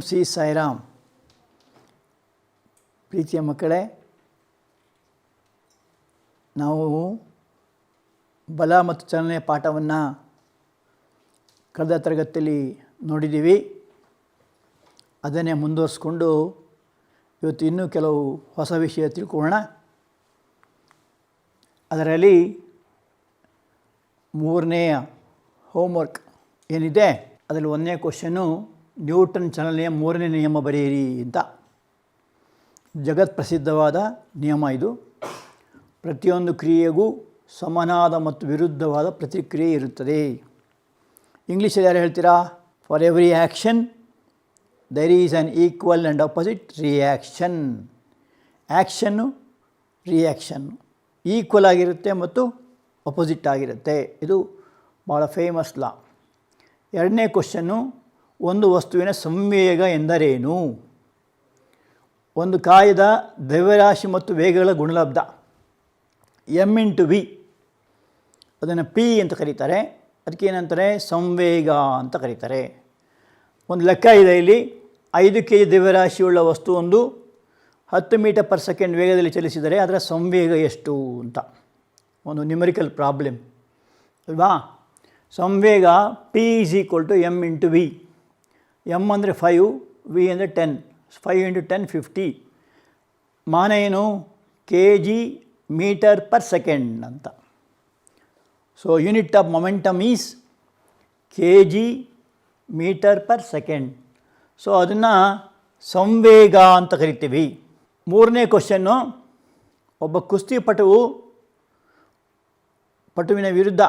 ಶ್ರೀ ಸಾಯಿರಾಮ್. ಪ್ರೀತಿಯ ಮಕ್ಕಳೇ, ನಾವು ಬಲ ಮತ್ತು ಚಲನೆಯ ಪಾಠವನ್ನು ಕಳೆದ ತರಗತಿಯಲ್ಲಿ ನೋಡಿದ್ದೀವಿ. ಅದನ್ನೇ ಮುಂದುವರಿಸ್ಕೊಂಡು ಇವತ್ತು ಇನ್ನೂ ಕೆಲವು ಹೊಸ ವಿಷಯ ತಿಳ್ಕೊಳ್ಳೋಣ. ಅದರಲ್ಲಿ ಮೂರನೆಯ ಹೋಮ್ವರ್ಕ್ ಏನಿದೆ ಅದರಲ್ಲಿ ಒಂದನೇ ಕ್ವಶನ್ನು ನ್ಯೂಟನ್ ಚಲನೆಯ ಮೂರನೇ ನಿಯಮ ಬರೆಯಿರಿ ಅಂತ. ಜಗತ್ ಪ್ರಸಿದ್ಧವಾದ ನಿಯಮ ಇದು. ಪ್ರತಿಯೊಂದು ಕ್ರಿಯೆಗೂ ಸಮನಾದ ಮತ್ತು ವಿರುದ್ಧವಾದ ಪ್ರತಿಕ್ರಿಯೆ ಇರುತ್ತದೆ. ಇಂಗ್ಲೀಷಲ್ಲಿ ಯಾರು ಹೇಳ್ತೀರಾ? For every action there is an equal and opposite reaction. ಆ್ಯಕ್ಷನ್ನು ರಿಯಾಕ್ಷನ್ನು ಈಕ್ವಲ್ ಆಗಿರುತ್ತೆ ಮತ್ತು ಅಪೋಸಿಟ್ ಆಗಿರುತ್ತೆ. ಇದು ಭಾಳ ಫೇಮಸ್ ಲಾ. ಎರಡನೇ ಕ್ವಶನ್ನು, ಒಂದು ವಸ್ತುವಿನ ಸಂವೇಗ ಎಂದರೇನು? ಒಂದು ಕಾರ್ಯದ ದ್ರವ್ಯರಾಶಿ ಮತ್ತು ವೇಗಗಳ ಗುಣಲಬ್ಧ m×v, ಅದನ್ನು p ಅಂತ ಕರೀತಾರೆ. ಅದಕ್ಕೆ ಏನಂತಾರೆ? ಸಂವೇಗ ಅಂತ ಕರೀತಾರೆ. ಒಂದು ಲೆಕ್ಕ ಇದೆ ಇಲ್ಲಿ. 5 kg ದ್ರವ್ಯರಾಶಿಯುಳ್ಳ ವಸ್ತು ಒಂದು 10 ಮೀಟರ್ ಪರ್ ಸೆಕೆಂಡ್ ವೇಗದಲ್ಲಿ ಚಲಿಸಿದರೆ ಅದರ ಸಂವೇಗ ಎಷ್ಟು ಅಂತ ಒಂದು ನ್ಯೂಮರಿಕಲ್ ಪ್ರಾಬ್ಲಮ್ ಅಲ್ವಾ? ಸಂವೇಗ p = m×v. m ಅಂದರೆ 5, v ಅಂದರೆ 10. 5 × 10 50. ಮಾನ ಏನು? kg ಮೀಟರ್ ಪರ್ ಸೆಕೆಂಡ್ ಅಂತ. So unit of momentum is kg metre per second. So ಅದನ್ನು ಸಂವೇಗ ಅಂತ ಕರಿತೀವಿ. ಮೂರನೇ ಕ್ವಶನ್ನು, ಒಬ್ಬ ಪಟುವಿನ ವಿರುದ್ಧ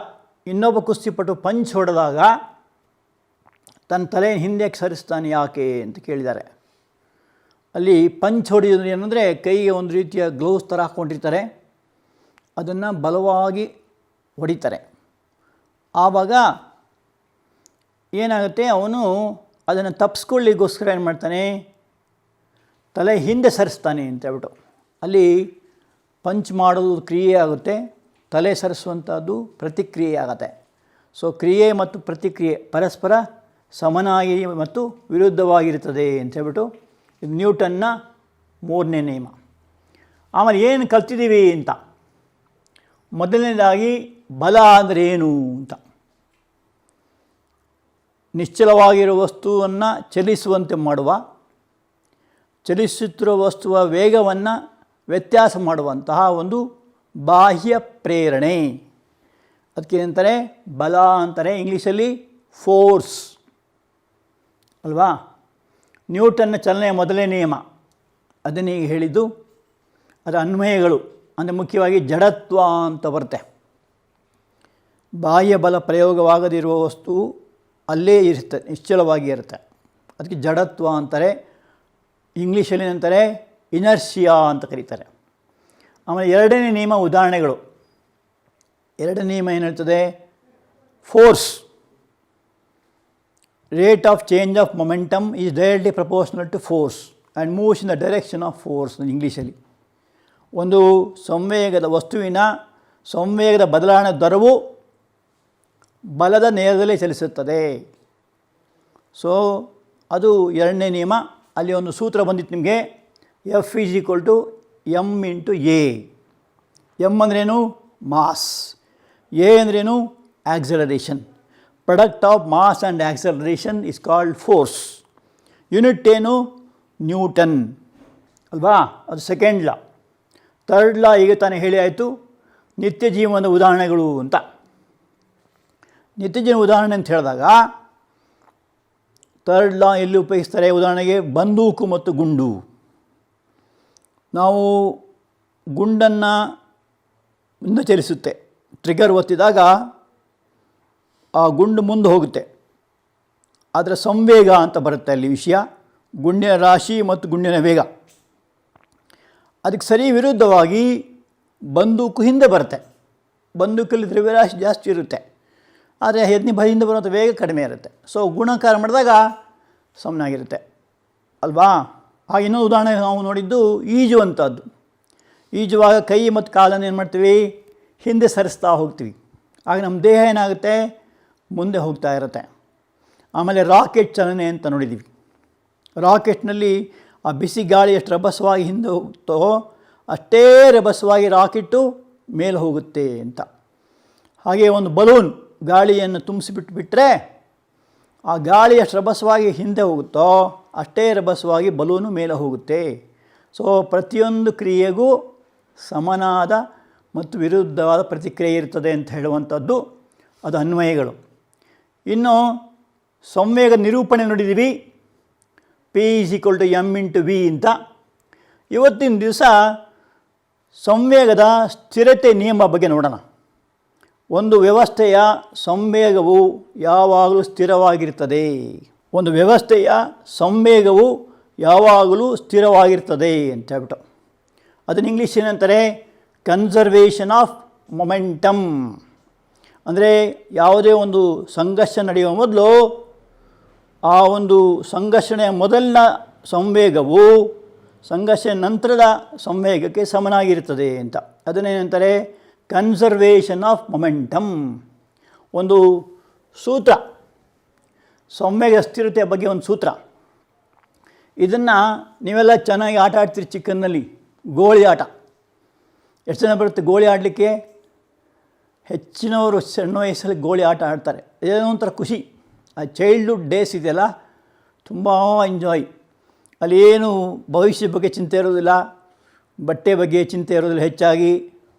ಇನ್ನೊಬ್ಬ ಕುಸ್ತಿಪಟು ಪಂಚ್ ಹೊಡೆದಾಗ ತನ್ನ ತಲೆ ಹಿಂದೆ ಸರಿಸ್ತಾನೆ ಯಾಕೆ ಅಂತ ಕೇಳಿದ್ದಾರೆ. ಅಲ್ಲಿ ಪಂಚ್ ಹೊಡೆಯೋದು ಏನಂದರೆ ಕೈಗೆ ಒಂದು ರೀತಿಯ ಗ್ಲೌಸ್ ಥರ ಹಾಕ್ಕೊಂಡಿರ್ತಾರೆ, ಅದನ್ನು ಬಲವಾಗಿ ಹೊಡಿತಾರೆ. ಆವಾಗ ಏನಾಗುತ್ತೆ, ಅವನು ಅದನ್ನು ತಪ್ಪಿಸ್ಕೊಳ್ಳಿಗೋಸ್ಕರ ಏನು ಮಾಡ್ತಾನೆ? ತಲೆ ಹಿಂದೆ ಸರಿಸ್ತಾನೆ ಅಂತ ಹೇಳ್ಬಿಟ್ಟು ಅಲ್ಲಿ ಪಂಚ್ ಮಾಡೋದು ಕ್ರಿಯೆ ಆಗುತ್ತೆ, ತಲೆ ಸರಿಸುವಂಥದ್ದು ಪ್ರತಿಕ್ರಿಯೆ ಆಗುತ್ತೆ. ಸೊ ಕ್ರಿಯೆ ಮತ್ತು ಪ್ರತಿಕ್ರಿಯೆ ಪರಸ್ಪರ ಸಮನಾಗಿ ಮತ್ತು ವಿರುದ್ಧವಾಗಿರುತ್ತದೆ ಅಂತ ಹೇಳ್ಬಿಟ್ಟು ಇದು ನ್ಯೂಟನ್ನ ಮೂರನೇ ನಿಯಮ. ಆಮೇಲೆ ಏನು ಕಲ್ತಿದ್ದೀವಿ ಅಂತ, ಮೊದಲನೇದಾಗಿ ಬಲ ಅಂದರೆ ಏನು ಅಂತ. ನಿಶ್ಚಲವಾಗಿರುವ ವಸ್ತುವನ್ನು ಚಲಿಸುವಂತೆ ಮಾಡುವ, ಚಲಿಸುತ್ತಿರುವ ವಸ್ತುವ ವೇಗವನ್ನು ವ್ಯತ್ಯಾಸ ಮಾಡುವಂತಹ ಒಂದು ಬಾಹ್ಯ ಪ್ರೇರಣೆ. ಅದಕ್ಕೇನಂತಾರೆ? ಬಲ ಅಂತಾರೆ. ಇಂಗ್ಲೀಷಲ್ಲಿ ಫೋರ್ಸ್ ಅಲ್ವಾ? ನ್ಯೂಟನ್ನ ಚಲನೆಯ ಮೊದಲನೇ ನಿಯಮ ಅದನ್ನೇ ಹೇಳಿದ್ದು. ಅದರ ಅನ್ವಯಗಳು ಅಂದರೆ ಮುಖ್ಯವಾಗಿ ಜಡತ್ವ ಅಂತ ಬರುತ್ತೆ. ಬಾಹ್ಯ ಬಲ ಪ್ರಯೋಗವಾಗದಿರುವ ವಸ್ತು ಅಲ್ಲೇ ಇರುತ್ತೆ, ನಿಶ್ಚಲವಾಗಿ ಇರುತ್ತೆ. ಅದಕ್ಕೆ ಜಡತ್ವ ಅಂತಾರೆ. ಇಂಗ್ಲೀಷಲ್ಲಿ ಏನಂತಾರೆ? ಇನರ್ಷಿಯಾ ಅಂತ ಕರೀತಾರೆ. ಆಮೇಲೆ ಎರಡನೇ ನಿಯಮ ಉದಾಹರಣೆಗಳು. ಎರಡನೇ ನಿಯಮ ಏನು ಹೇಳ್ತದೆ? Force, rate of change of momentum is directly proportional to force and moves in the direction of force. ಇಂಗ್ಲೀಷಲ್ಲಿ ಒಂದು ವಸ್ತುವಿನ ಸಂವೇಗದ ಬದಲಾವಣೆ ದರವು ಬಲದ ನೇರದಲ್ಲಿ ಚಲಿಸುತ್ತದೆ. ಸೊ ಅದು ಎರಡನೇ ನಿಯಮ. ಅಲ್ಲಿ ಒಂದು ಸೂತ್ರ ಬಂದಿತ್ತು ನಿಮಗೆ, F = m×a. m ಅಂದ್ರೇನು? ಮಾಸ್. a ಅಂದ್ರೇನು? Acceleration. Product of mass and acceleration is called force. Unit ಏನು? ನ್ಯೂಟನ್ ಅಲ್ವಾ? ಅದು ಸೆಕೆಂಡ್ ಲಾ. ಥರ್ಡ್ ಲಾ ಈಗ ತಾನೇ ಹೇಳಿ ಆಯಿತು, ನಿತ್ಯ ಜೀವನದ ಉದಾಹರಣೆಗಳು ಅಂತ. ನಿತ್ಯ ಜೀವನ ಉದಾಹರಣೆ ಅಂತ ಹೇಳಿದಾಗ ಥರ್ಡ್ ಲಾ ಎಲ್ಲಿ ಉಪಯೋಗಿಸ್ತಾರೆ? ಉದಾಹರಣೆಗೆ ಬಂದೂಕು ಮತ್ತು ಗುಂಡು. ನಾವು ಗುಂಡನ್ನು ಮುಂದೆ ಚಲಿಸುತ್ತೆ, ಟ್ರಿಗರ್ ಒತ್ತಿದಾಗ ಆ ಗುಂಡು ಮುಂದೆ ಹೋಗುತ್ತೆ. ಅದರ ಸಂವೇಗ ಅಂತ ಬರುತ್ತೆ ಅಲ್ಲಿ ವಿಷಯ, ಗುಂಡಿನ ರಾಶಿ ಮತ್ತು ಗುಂಡಿನ ವೇಗ. ಅದಕ್ಕೆ ಸರಿ ವಿರುದ್ಧವಾಗಿ ಬಂದೂಕು ಹಿಂದೆ ಬರುತ್ತೆ. ಬಂದೂಕಲ್ಲಿ ದ್ರವ್ಯರಾಶಿ ಜಾಸ್ತಿ ಇರುತ್ತೆ, ಆದರೆ ಹಿಂದೆ ಬರುವಂಥ ವೇಗ ಕಡಿಮೆ ಇರುತ್ತೆ. ಸೊ ಗುಣಾಕಾರ ಮಾಡಿದಾಗ ಸಮನಾಗಿರುತ್ತೆ ಅಲ್ವಾ? ಹಾಗೆ ಇನ್ನೊಂದು ಉದಾಹರಣೆ ನಾವು ನೋಡಿದ್ದು ಈಜುವಂಥದ್ದು. ಈಜುವಾಗ ಕೈ ಮತ್ತು ಕಾಲನ್ನು ಏನು ಮಾಡ್ತೀವಿ? ಹಿಂದೆ ಸರಿಸ್ತಾ ಹೋಗ್ತೀವಿ. ಆಗ ನಮ್ಮ ದೇಹ ಏನಾಗುತ್ತೆ? ಮುಂದೆ ಹೋಗ್ತಾ ಇರುತ್ತೆ. ಆಮೇಲೆ ರಾಕೆಟ್ ಚಲನೆ ಅಂತ ನೋಡಿದ್ದೀವಿ ರಾಕೆಟ್ನಲ್ಲಿ ಆ ಬಿಸಿ ಗಾಳಿ ಎಷ್ಟು ರಭಸವಾಗಿ ಹಿಂದೆ ಹೋಗುತ್ತೋ ಅಷ್ಟೇ ರಭಸವಾಗಿ ರಾಕೆಟ್ಟು ಮೇಲೆ ಹೋಗುತ್ತೆ ಅಂತ. ಹಾಗೆ ಒಂದು ಬಲೂನ್ ಗಾಳಿಯನ್ನು ತುಂಬಿಸಿಬಿಟ್ಬಿಟ್ರೆ ಆ ಗಾಳಿ ಎಷ್ಟು ರಭಸವಾಗಿ ಹಿಂದೆ ಹೋಗುತ್ತೋ ಅಷ್ಟೇ ರಭಸವಾಗಿ ಬಲೂನು ಮೇಲೆ ಹೋಗುತ್ತೆ. ಸೊ ಪ್ರತಿಯೊಂದು ಕ್ರಿಯೆಗೂ ಸಮನಾದ ಮತ್ತು ವಿರುದ್ಧವಾದ ಪ್ರತಿಕ್ರಿಯೆ ಇರ್ತದೆ ಅಂತ ಹೇಳುವಂಥದ್ದು ಅದು ಅನ್ವಯಗಳು. ಇನ್ನು ಸಂವೇಗ ನಿರೂಪಣೆ ನೋಡಿದ್ದೀವಿ, P = m × v ಅಂತ. ಇವತ್ತಿನ ದಿವಸ ಸಂವೇಗದ ಸ್ಥಿರತೆ ನಿಯಮ ಬಗ್ಗೆ ನೋಡೋಣ. ಒಂದು ವ್ಯವಸ್ಥೆಯ ಸಂವೇಗವು ಯಾವಾಗಲೂ ಸ್ಥಿರವಾಗಿರ್ತದೆ. ಒಂದು ವ್ಯವಸ್ಥೆಯ ಸಂವೇಗವು ಯಾವಾಗಲೂ ಸ್ಥಿರವಾಗಿರ್ತದೆ ಅಂತ ಹೇಳ್ಬಿಟ್ಟು ಅದನ್ನು ಇಂಗ್ಲೀಷ್ ಏನಂತಾರೆ, ಕನ್ಸರ್ವೇಷನ್ ಆಫ್ ಮೊಮೆಂಟಮ್. ಅಂದರೆ ಯಾವುದೇ ಒಂದು ಸಂಘರ್ಷ ನಡೆಯುವ ಮೊದಲು ಆ ಒಂದು ಸಂಘರ್ಷಣೆಯ ಮೊದಲಿನ ಸಂವೇಗವು ಸಂಘರ್ಷಣೆ ನಂತರದ ಸಂವೇಗಕ್ಕೆ ಸಮನಾಗಿರ್ತದೆ ಅಂತ. ಅದನ್ನೇನಂತಾರೆ, ಕನ್ಸರ್ವೇಷನ್ ಆಫ್ ಮೊಮೆಂಟಮ್. ಒಂದು ಸೂತ್ರ, ಸಂವೇಗ ಸ್ಥಿರತೆಯ ಬಗ್ಗೆ ಒಂದು ಸೂತ್ರ. ಇದನ್ನು ನೀವೆಲ್ಲ ಚೆನ್ನಾಗಿ ಆಟ ಆಡ್ತೀರಿ ಚಿಕ್ಕನ್ನಲ್ಲಿ, ಗೋಳಿ ಆಟ. ಎಷ್ಟು ಜನ ಬರುತ್ತೆ ಗೋಳಿ ಆಡಲಿಕ್ಕೆ? ಹೆಚ್ಚಿನವರು ಸಣ್ಣ ವಯಸ್ಸಲ್ಲಿ ಗೋಳಿ ಆಟ ಆಡ್ತಾರೆ. ಏನೋ ಒಂಥರ ಖುಷಿ. ಆ ಚೈಲ್ಡ್ಹುಡ್ ಡೇಸ್ ಇದೆಯಲ್ಲ, ತುಂಬ ಎಂಜಾಯ್. ಅಲ್ಲಿ ಏನು ಭವಿಷ್ಯದ ಬಗ್ಗೆ ಚಿಂತೆ ಇರೋದಿಲ್ಲ, ಬಟ್ಟೆ ಬಗ್ಗೆ ಚಿಂತೆ ಇರೋದಿಲ್ಲ ಹೆಚ್ಚಾಗಿ,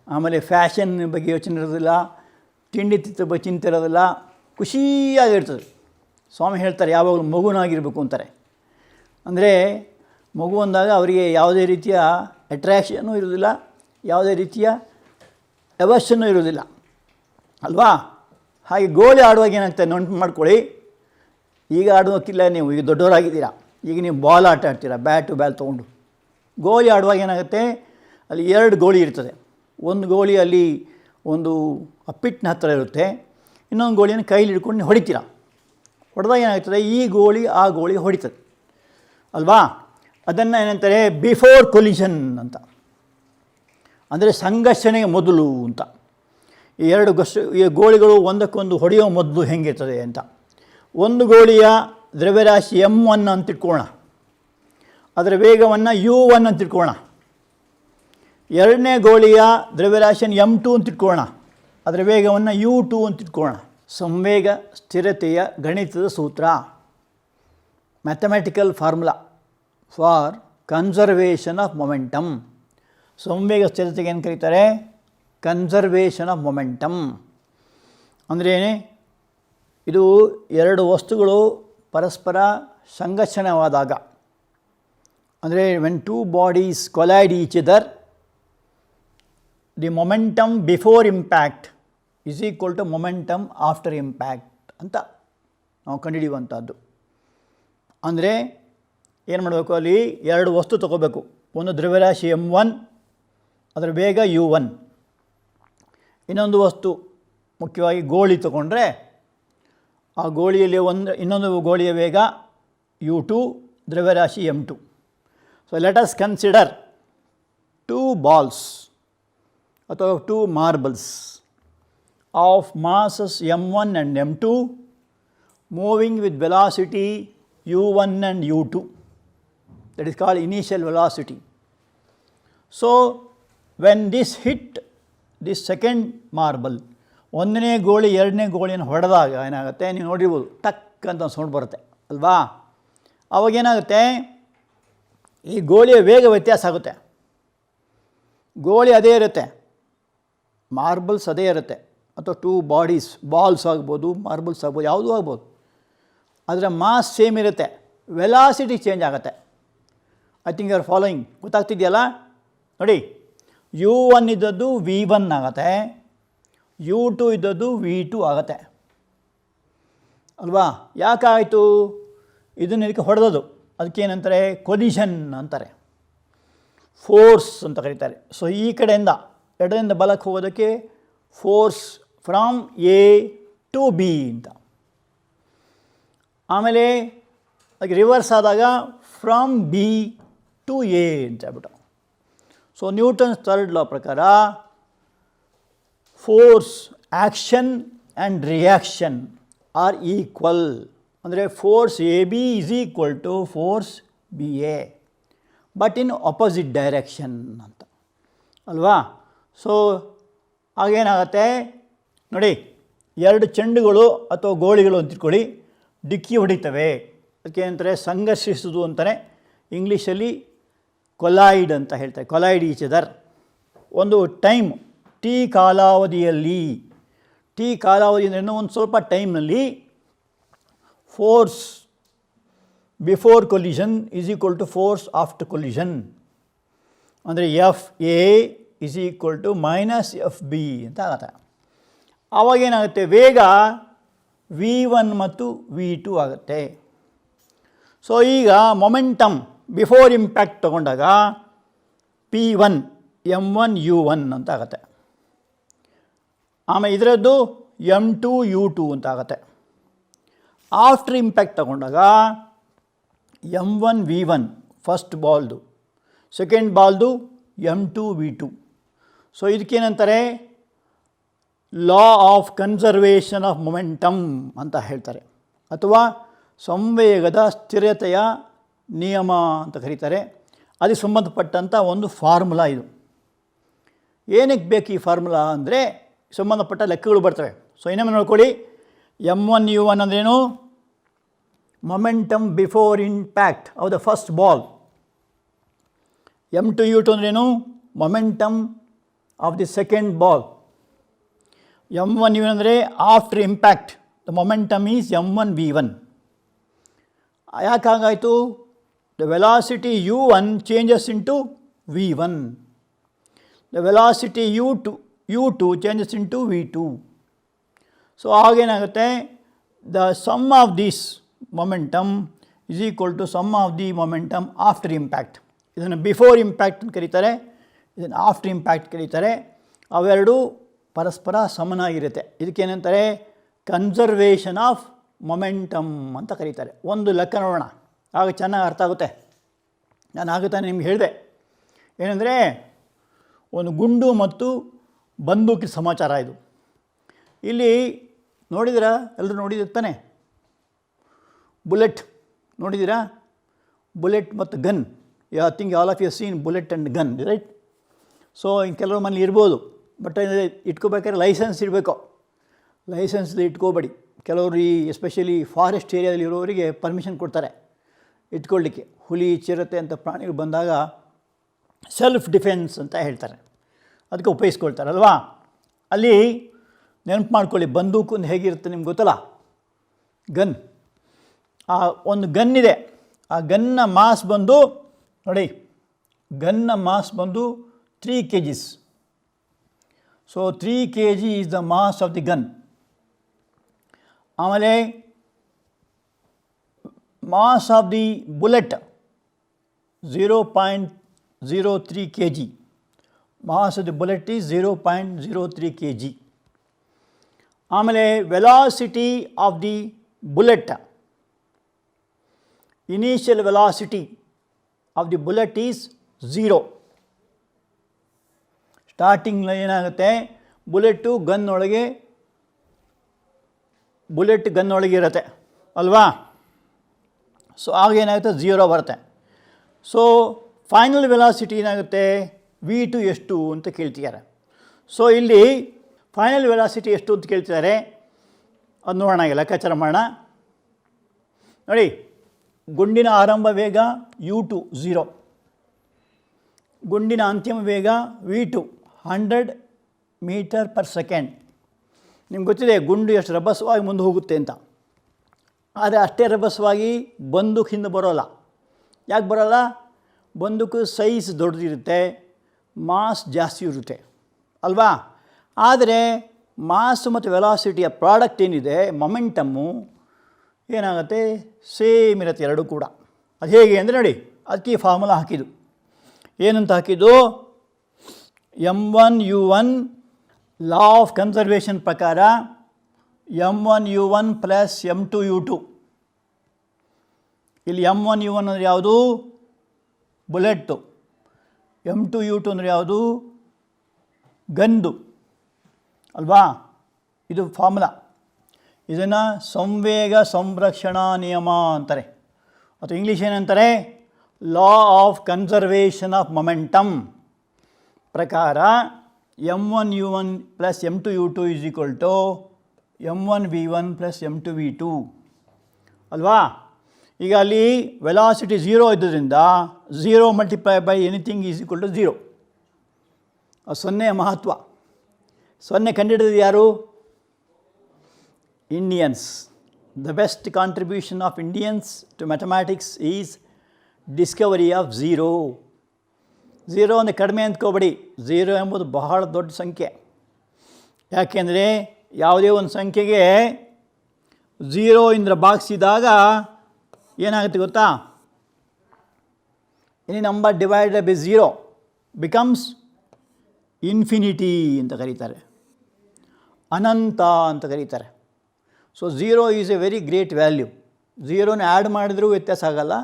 ಆಮೇಲೆ ಫ್ಯಾಷನ್ ಬಗ್ಗೆ ಯೋಚನೆ ಇರೋದಿಲ್ಲ, ತಿಂಡಿ ತಿತ್ತ ಬಗ್ಗೆ ಚಿಂತೆ ಇರೋದಿಲ್ಲ, ಖುಷಿಯಾಗಿರ್ತದೆ. ಸ್ವಾಮಿ ಹೇಳ್ತಾರೆ ಯಾವಾಗಲೂ ಮಗುನಾಗಿರಬೇಕು ಅಂತಾರೆ. ಅಂದರೆ ಮಗು ಅಂದಾಗ ಅವರಿಗೆ ಯಾವುದೇ ರೀತಿಯ ಅಟ್ರ್ಯಾಕ್ಷನ್ನು ಇರೋದಿಲ್ಲ, ಯಾವುದೇ ರೀತಿಯ ಅವಶ್ಯನೂ ಇರೋದಿಲ್ಲ ಅಲ್ವಾ. ಹಾಗೆ ಗೋಲಿ ಆಡುವಾಗ ಏನಾಗ್ತದೆ ನೆನಪು ಮಾಡ್ಕೊಳ್ಳಿ. ಈಗ ಆಡೋಕ್ಕಿಲ್ಲ, ನೀವು ಈಗ ದೊಡ್ಡವರಾಗಿದ್ದೀರಾ, ಈಗ ನೀವು ಬಾಲ್ ಆಟ ಆಡ್ತೀರಾ, ಬ್ಯಾಟು ಬ್ಯಾಲ್ ತೊಗೊಂಡು. ಗೋಲಿ ಆಡುವಾಗ ಏನಾಗುತ್ತೆ, ಅಲ್ಲಿ 2 ಗೋಲಿ ಇರ್ತದೆ. ಒಂದು ಗೋಲಿ ಅಲ್ಲಿ ಒಂದು ಪಿಟ್ನ ಹತ್ತಿರ ಇರುತ್ತೆ, ಇನ್ನೊಂದು ಗೋಲಿಯನ್ನು ಕೈಲಿ ಹಿಡ್ಕೊಂಡು ನೀವು ಹೊಡಿತೀರ. ಹೊಡೆದಾಗ ಏನಾಗ್ತದೆ, ಈ ಗೋಲಿ ಆ ಗೋಲಿ ಹೊಡಿತದೆ ಅಲ್ವಾ. ಅದನ್ನು ಏನಂತಾರೆ, ಬಿಫೋರ್ ಕೊಲಿಷನ್ ಅಂತ, ಅಂದರೆ ಸಂಘರ್ಷಣೆಗೆ ಮೊದಲು ಅಂತ. ಈ 2 ಗೋಳಿಗಳು ಒಂದಕ್ಕೊಂದು ಹೊಡೆಯೋ ಮೊದಲು ಹೆಂಗಿರ್ತದೆ ಅಂತ. ಒಂದು ಗೋಳಿಯ ದ್ರವ್ಯರಾಶಿ m1 ಅಂತ ಇಟ್ಕೊಳ್ಳೋಣ, ಅದರ ವೇಗವನ್ನು u1 ಅಂತ ಇಟ್ಕೊಳ್ಳೋಣ. ಎರಡನೇ ಗೋಳಿಯ ದ್ರವ್ಯರಾಶಿಯನ್ನು m2 ಅಂತ ಇಟ್ಕೊಳ್ಳೋಣ, ಅದರ ವೇಗವನ್ನು u2 ಅಂತ ಇಟ್ಕೊಳ್ಳೋಣ. ಸಂವೇಗ ಸ್ಥಿರತೆಯ ಗಣಿತದ ಸೂತ್ರ, mathematical formula for conservation of momentum. ಸಂವೇಗ ಸ್ಥಿರತೆಗೆ ಏನು ಕರೀತಾರೆ, ಕನ್ಸರ್ವೇಷನ್ ಆಫ್ ಮೊಮೆಂಟಮ್. ಅಂದರೆ ಇದು 2 ವಸ್ತುಗಳು ಪರಸ್ಪರ ಸಂಘರ್ಷಣವಾದಾಗ, ಅಂದರೆ when 2 bodies collide each other, the momentum before impact is equal to momentum after impact ಅಂತ ನಾವು ಕಂಡುಹಿಡಿಯುವಂಥದ್ದು. ಅಂದರೆ ಏನು ಮಾಡಬೇಕು, ಅಲ್ಲಿ 2 ವಸ್ತು ತಗೋಬೇಕು. ಒಂದು ದ್ರವ್ಯರಾಶಿ m1, ಅದರ ವೇಗ u1. ಇನ್ನೊಂದು ವಸ್ತು ಮುಖ್ಯವಾಗಿ ಗೋಳಿ ತಗೊಂಡ್ರೆ ಆ ಗೋಳಿಯಲ್ಲಿ ಇನ್ನೊಂದು ಗೋಳಿಯ ವೇಗ u2, ದ್ರವ್ಯರಾಶಿ m2. So let us consider 2 balls ಅಥವಾ 2 marbles of masses m1 and m2 moving with velocity u1 and u2. That is called initial velocity. So when this hit this second marble, ಒಂದನೇ ಗೋಳಿ ಎರಡನೇ ಗೋಳಿಯನ್ನು ಹೊಡೆದಾಗ ಏನಾಗುತ್ತೆ, ನೀವು ನೋಡಿರ್ಬೋದು, ಟಕ್ ಅಂತ ಸೌಂಡ್ ಬರುತ್ತೆ ಅಲ್ವಾ. ಅವಾಗೇನಾಗುತ್ತೆ, ಈ ಗೋಳಿಯ ವೇಗ ವ್ಯತ್ಯಾಸ ಆಗುತ್ತೆ. ಗೋಳಿ ಅದೇ ಇರುತ್ತೆ, ಮಾರ್ಬಲ್ಸ್ ಅದೇ ಇರುತ್ತೆ, ಅಥವಾ 2 ಬಾಡೀಸ್, ಬಾಲ್ಸ್ ಆಗ್ಬೋದು, ಮಾರ್ಬಲ್ಸ್ ಆಗ್ಬೋದು, ಯಾವುದೂ ಆಗ್ಬೋದು. ಅದರ ಮಾಸ್ ಸೇಮ್ ಇರುತ್ತೆ, ವೆಲಾಸಿಟಿ ಚೇಂಜ್ ಆಗುತ್ತೆ. I think you are following, ಗೊತ್ತಾಗ್ತಿದೆಯಲ್ಲ. ನೋಡಿ, u1 ಇದ್ದದ್ದು v1 ಆಗುತ್ತೆ, u2 ಇದ್ದದ್ದು v2 ಆಗುತ್ತೆ ಅಲ್ವಾ. ಯಾಕಾಯಿತು, ಇದನ್ನು ಇದಕ್ಕೆ ಹೊಡೆದದು, ಅದಕ್ಕೇನಂತಾರೆ, ಕೊಲಿಷನ್ ಅಂತಾರೆ, ಫೋರ್ಸ್ ಅಂತ ಕರೀತಾರೆ. ಸೊ ಈ ಕಡೆಯಿಂದ ಎಡದಿಂದ ಬಲಕ್ಕೆ ಹೋಗೋದಕ್ಕೆ force from A to B ಅಂತ. ಆಮೇಲೆ ಅದಕ್ಕೆ ರಿವರ್ಸ್ ಆದಾಗ ಫ್ರಮ್ ಬಿ ಟು ಎ ಅಂತ ಹೇಳ್ಬಿಟ್ಟು. ಸೊ ನ್ಯೂಟನ್ಸ್ 3rd ಲಾ ಪ್ರಕಾರ force, action and reaction are equal ಅಂದರೆ force a b is equal to force b a but in opposite direction ಅಂತ ಅಲ್ವಾ. ಸೊ ಆಗೇನಾಗತ್ತೆ ನೋಡಿ, ಎರಡು ಚೆಂಡುಗಳು ಅಥವಾ ಗೋಳಿಗಳು ಅಂತ ಇಟ್ಕೊಳ್ಳಿ, ಡಿಕ್ಕಿ ಹೊಡಿತವೆ. ಅದಕ್ಕೆ ಏನಂತಾರೆ, ಸಂಘರ್ಷಿಸೋದು ಅಂತಾರೆ. ಇಂಗ್ಲೀಷಲ್ಲಿ ಕೊಲೈಡ್ ಅಂತ ಹೇಳ್ತಾರೆ, ಕೊಲೈಡ್ ಈಚ್ ಅದರ್. ಒಂದು ಟೈಮ್ ಟಿ ಕಾಲಾವಧಿಯಲ್ಲಿ, ಟಿ ಕಾಲಾವಧಿ ಅಂದರೆ ಒಂದು ಸ್ವಲ್ಪ ಟೈಮ್ನಲ್ಲಿ force before collision is equal to force after collision. ಅಂದರೆ f a is equal to minus f b ಅಂತ ಆಗುತ್ತೆ. ಆವಾಗೇನಾಗುತ್ತೆ, ವೇಗ v1 ಮತ್ತು v2 ಆಗುತ್ತೆ. ಸೊ ಈಗ ಮೊಮೆಂಟಮ್ ಬಿಫೋರ್ ಇಂಪ್ಯಾಕ್ಟ್ ತಗೊಂಡಾಗ p1 m1 u1 ಅಂತ ಆಗುತ್ತೆ. ಆಮೇಲೆ ಇದರದ್ದು m2 u2 ಅಂತ ಆಗುತ್ತೆ. ಆಫ್ಟರ್ ಇಂಪ್ಯಾಕ್ಟ್ ತಗೊಂಡಾಗ m1 v1 ಫಸ್ಟ್ ಬಾಲ್ದು, ಸೆಕೆಂಡ್ ಬಾಲ್ದು m2 v2. ಸೊ ಇದಕ್ಕೇನಂತಾರೆ, law of conservation of momentum ಅಂತ ಹೇಳ್ತಾರೆ, ಅಥವಾ ಸಂವೇಗದ ಸ್ಥಿರತೆಯ ನಿಯಮ ಅಂತ ಕರೀತಾರೆ. ಅದಕ್ಕೆ ಸಂಬಂಧಪಟ್ಟಂಥ ಒಂದು ಫಾರ್ಮುಲಾ ಇದು. ಏನಕ್ಕೆ ಬೇಕು ಈ ಫಾರ್ಮುಲಾ ಅಂದರೆ, ಸಂಬಂಧಪಟ್ಟ ಲೆಕ್ಕಗಳು ಬರ್ತವೆ. ಸೊ ಇನ್ನೊಮ್ಮೆ ನೋಡ್ಕೊಳ್ಳಿ, m1 u1 ಅಂದ್ರೇನು, momentum before impact of the first ball. m2 u2 ಅಂದ್ರೇನು, momentum of the second ball. m1 u1 ಅಂದರೆ after impact the momentum is m1 v1. ಯಾಕಾಗಾಯಿತು, the velocity u1 changes into v1, the velocity u2 changes into v2. So ಆಗೇನಾಗುತ್ತೆ, the sum of this momentum is equal to sum of the momentum after impact. ಇದನ್ನು before impact ಅಂತ ಕರೀತಾರೆ, ಇದನ್ನು after impact ಕರೀತಾರೆ. ಅವೆರಡೂ ಪರಸ್ಪರ ಸಮನಾಗಿರುತ್ತೆ. ಇದಕ್ಕೇನಂತಾರೆ, conservation of momentum ಅಂತ ಕರೀತಾರೆ. ಒಂದು ಲೆಕ್ಕ ನೋಡೋಣ, ಆಗ ಚೆನ್ನಾಗಿ ಅರ್ಥ ಆಗುತ್ತೆ. ನಾನು ಆಗುತ್ತಾನೆ ನಿಮ್ಗೆ ಹೇಳಿದೆ ಏನಂದರೆ, ಒಂದು ಗುಂಡು ಮತ್ತು ಬಂದೂಕಿನ ಸಮಾಚಾರ ಇದು. ಇಲ್ಲಿ ನೋಡಿದಿರಾ, ಎಲ್ಲರೂ ನೋಡಿದಿರ್ತಾನೆ, ಬುಲೆಟ್ ನೋಡಿದ್ದೀರಾ, ಬುಲೆಟ್ ಮತ್ತು gun. I think all of you seen bullet and gun, right? So ಕೆಲವ್ರ ಮನೇಲಿ ಇರ್ಬೋದು, ಬಟ್ ಇಟ್ಕೋಬೇಕಾದ್ರೆ ಲೈಸೆನ್ಸ್ ಇರಬೇಕು. ಲೈಸೆನ್ಸ್ ಇಟ್ಕೋಬೇಡಿ. ಕೆಲವರು ಈ ಎಸ್ಪೆಷಲಿ ಫಾರೆಸ್ಟ್ ಏರಿಯಾದಲ್ಲಿ ಇರೋರಿಗೆ ಪರ್ಮಿಷನ್ ಕೊಡ್ತಾರೆ ಇಟ್ಕೊಳ್ಳಿಕ್ಕೆ. ಹುಲಿ, ಚಿರತೆ ಅಂತ ಪ್ರಾಣಿಗಳು ಬಂದಾಗ ಸೆಲ್ಫ್ ಡಿಫೆನ್ಸ್ ಅಂತ ಹೇಳ್ತಾರೆ, ಅದಕ್ಕೆ ಉಪಯೋಗಿಸ್ಕೊಳ್ತಾರಲ್ವಾ. ಅಲ್ಲಿ ನೆನಪು ಮಾಡ್ಕೊಳ್ಳಿ, ಬಂದೂಕು ಹೇಗಿರುತ್ತೆ ನಿಮ್ಗೆ ಗೊತ್ತಲ್ಲ, ಗನ್. ಆ ಒಂದು ಗನ್ ಇದೆ, ಆ ಗನ್ನ ಮಾಸ್ ಬಂದು ನೋಡಿ, ಗನ್ನ ಮಾಸ್ ಬಂದು 3 kgs. So 3 kg is the mass of the gun. ಆಮೇಲೆ mass of the bullet 0.03 kg. Mass of the bullet is 0.03 kg. ಆಮೇಲೆ velocity of the bullet, initial velocity of the bullet is 0. Starting ಏನಾಗುತ್ತೆ, bullet ಗನ್ನೊಳಗೆ ಇರುತ್ತೆ ಅಲ್ವಾ. So ಆಗೇನಾಗುತ್ತೆ, 0 ಬರುತ್ತೆ. So final velocity ಏನಾಗುತ್ತೆ, v2 ಎಷ್ಟು ಅಂತ ಕೇಳ್ತಿದ್ದಾರೆ. ಸೊ ಇಲ್ಲಿ ಫೈನಲ್ ವೆಲಾಸಿಟಿ ಎಷ್ಟು ಅಂತ ಕೇಳ್ತಿದ್ದಾರೆ, ಅದು ನೋಡೋಣ, ಈಗ ಲೆಕ್ಕಾಚಾರ ಮಾಡೋಣ. ನೋಡಿ, ಗುಂಡಿನ ಆರಂಭ ವೇಗ u2 0, ಗುಂಡಿನ ಅಂತಿಮ ವೇಗ v2 100 ಮೀಟರ್ ಪರ್ ಸೆಕೆಂಡ್. ನಿಮ್ಗೆ ಗೊತ್ತಿದೆ ಗುಂಡು ಎಷ್ಟು ರಭಸವಾಗಿ ಮುಂದೆ ಹೋಗುತ್ತೆ ಅಂತ. ಆದರೆ ಅಷ್ಟೇ ರಭಸವಾಗಿ ಬಂದೂಕು ಹಿಂದೆ ಬರೋಲ್ಲ. ಯಾಕೆ ಬರೋಲ್ಲ? ಬಂದೂಕು ಸೈಜ್ ದೊಡ್ಡದಿರುತ್ತೆ, ಮಾಸ್ ಜಾಸ್ತಿ ಇರುತ್ತೆ ಅಲ್ವಾ. ಆದರೆ ಮಾಸ್ ಮತ್ತು ವೆಲಾಸಿಟಿಯ ಪ್ರಾಡಕ್ಟ್ ಏನಿದೆ, ಮೊಮೆಂಟಮ್ಮು ಏನಾಗುತ್ತೆ, ಸೇಮ್ ಇರುತ್ತೆ ಎರಡೂ ಕೂಡ. ಅದು ಹೇಗೆ ಅಂದರೆ ನೋಡಿ, ಅದಕ್ಕೆ ಈ ಫಾರ್ಮುಲಾ ಹಾಕಿದ್ದು. ಏನಂತ ಹಾಕಿದ್ದು, m1 u1 law of conservation ಪ್ರಕಾರ m1 u1 plus m2 u2. ಇಲ್ಲಿ m1 u1 ಅಂದರೆ ಯಾವುದು, ಬುಲೆಟ್ಟು. m2 u2 ಅಂದರೆ ಯಾವುದು, ಗಂದು ಅಲ್ವಾ. ಇದು ಫಾರ್ಮುಲಾ. ಇದನ್ನು ಸಂವೇಗ ಸಂರಕ್ಷಣಾ ನಿಯಮ ಅಂತಾರೆ, ಅಥವಾ ಇಂಗ್ಲೀಷ್ ಏನಂತಾರೆ, law of conservation of momentum ಪ್ರಕಾರ m1u1 plus m2u2 is equal to m1v1 plus m2v2 ಅಲ್ವಾ. ಈಗ ಅಲ್ಲಿ ವೆಲಾಸಿಟಿ 0 ಇದ್ದರಿಂದ 0 multiply by anything is equal to 0. ಸೊನ್ನೆಯ ಮಹತ್ವ. ಸೊನ್ನೆ ಕಂಡುಹಿಡಿದು ಯಾರು? Indians. The best contribution of Indians to mathematics is discovery of 0. 0 ಅಂದರೆ ಕಡಿಮೆ ಅಂದ್ಕೋಬೇಡಿ, 0 ಎಂಬುದು ಬಹಳ ದೊಡ್ಡ ಸಂಖ್ಯೆ. ಯಾಕೆಂದರೆ ಯಾವುದೇ ಒಂದು ಸಂಖ್ಯೆಗೆ 0 ಇಂದ ಭಾಗಿಸಿದಾಗ ಏನಾಗುತ್ತೆ ಗೊತ್ತಾ? Any number divided by 0 becomes infinity ಅಂತ ಕರೀತಾರೆ, ಅನಂತ ಅಂತ ಕರೀತಾರೆ. So 0 is a very great value. 0ನ ಆ್ಯಡ್ ಮಾಡಿದ್ರೂ ವ್ಯತ್ಯಾಸ ಆಗೋಲ್ಲ,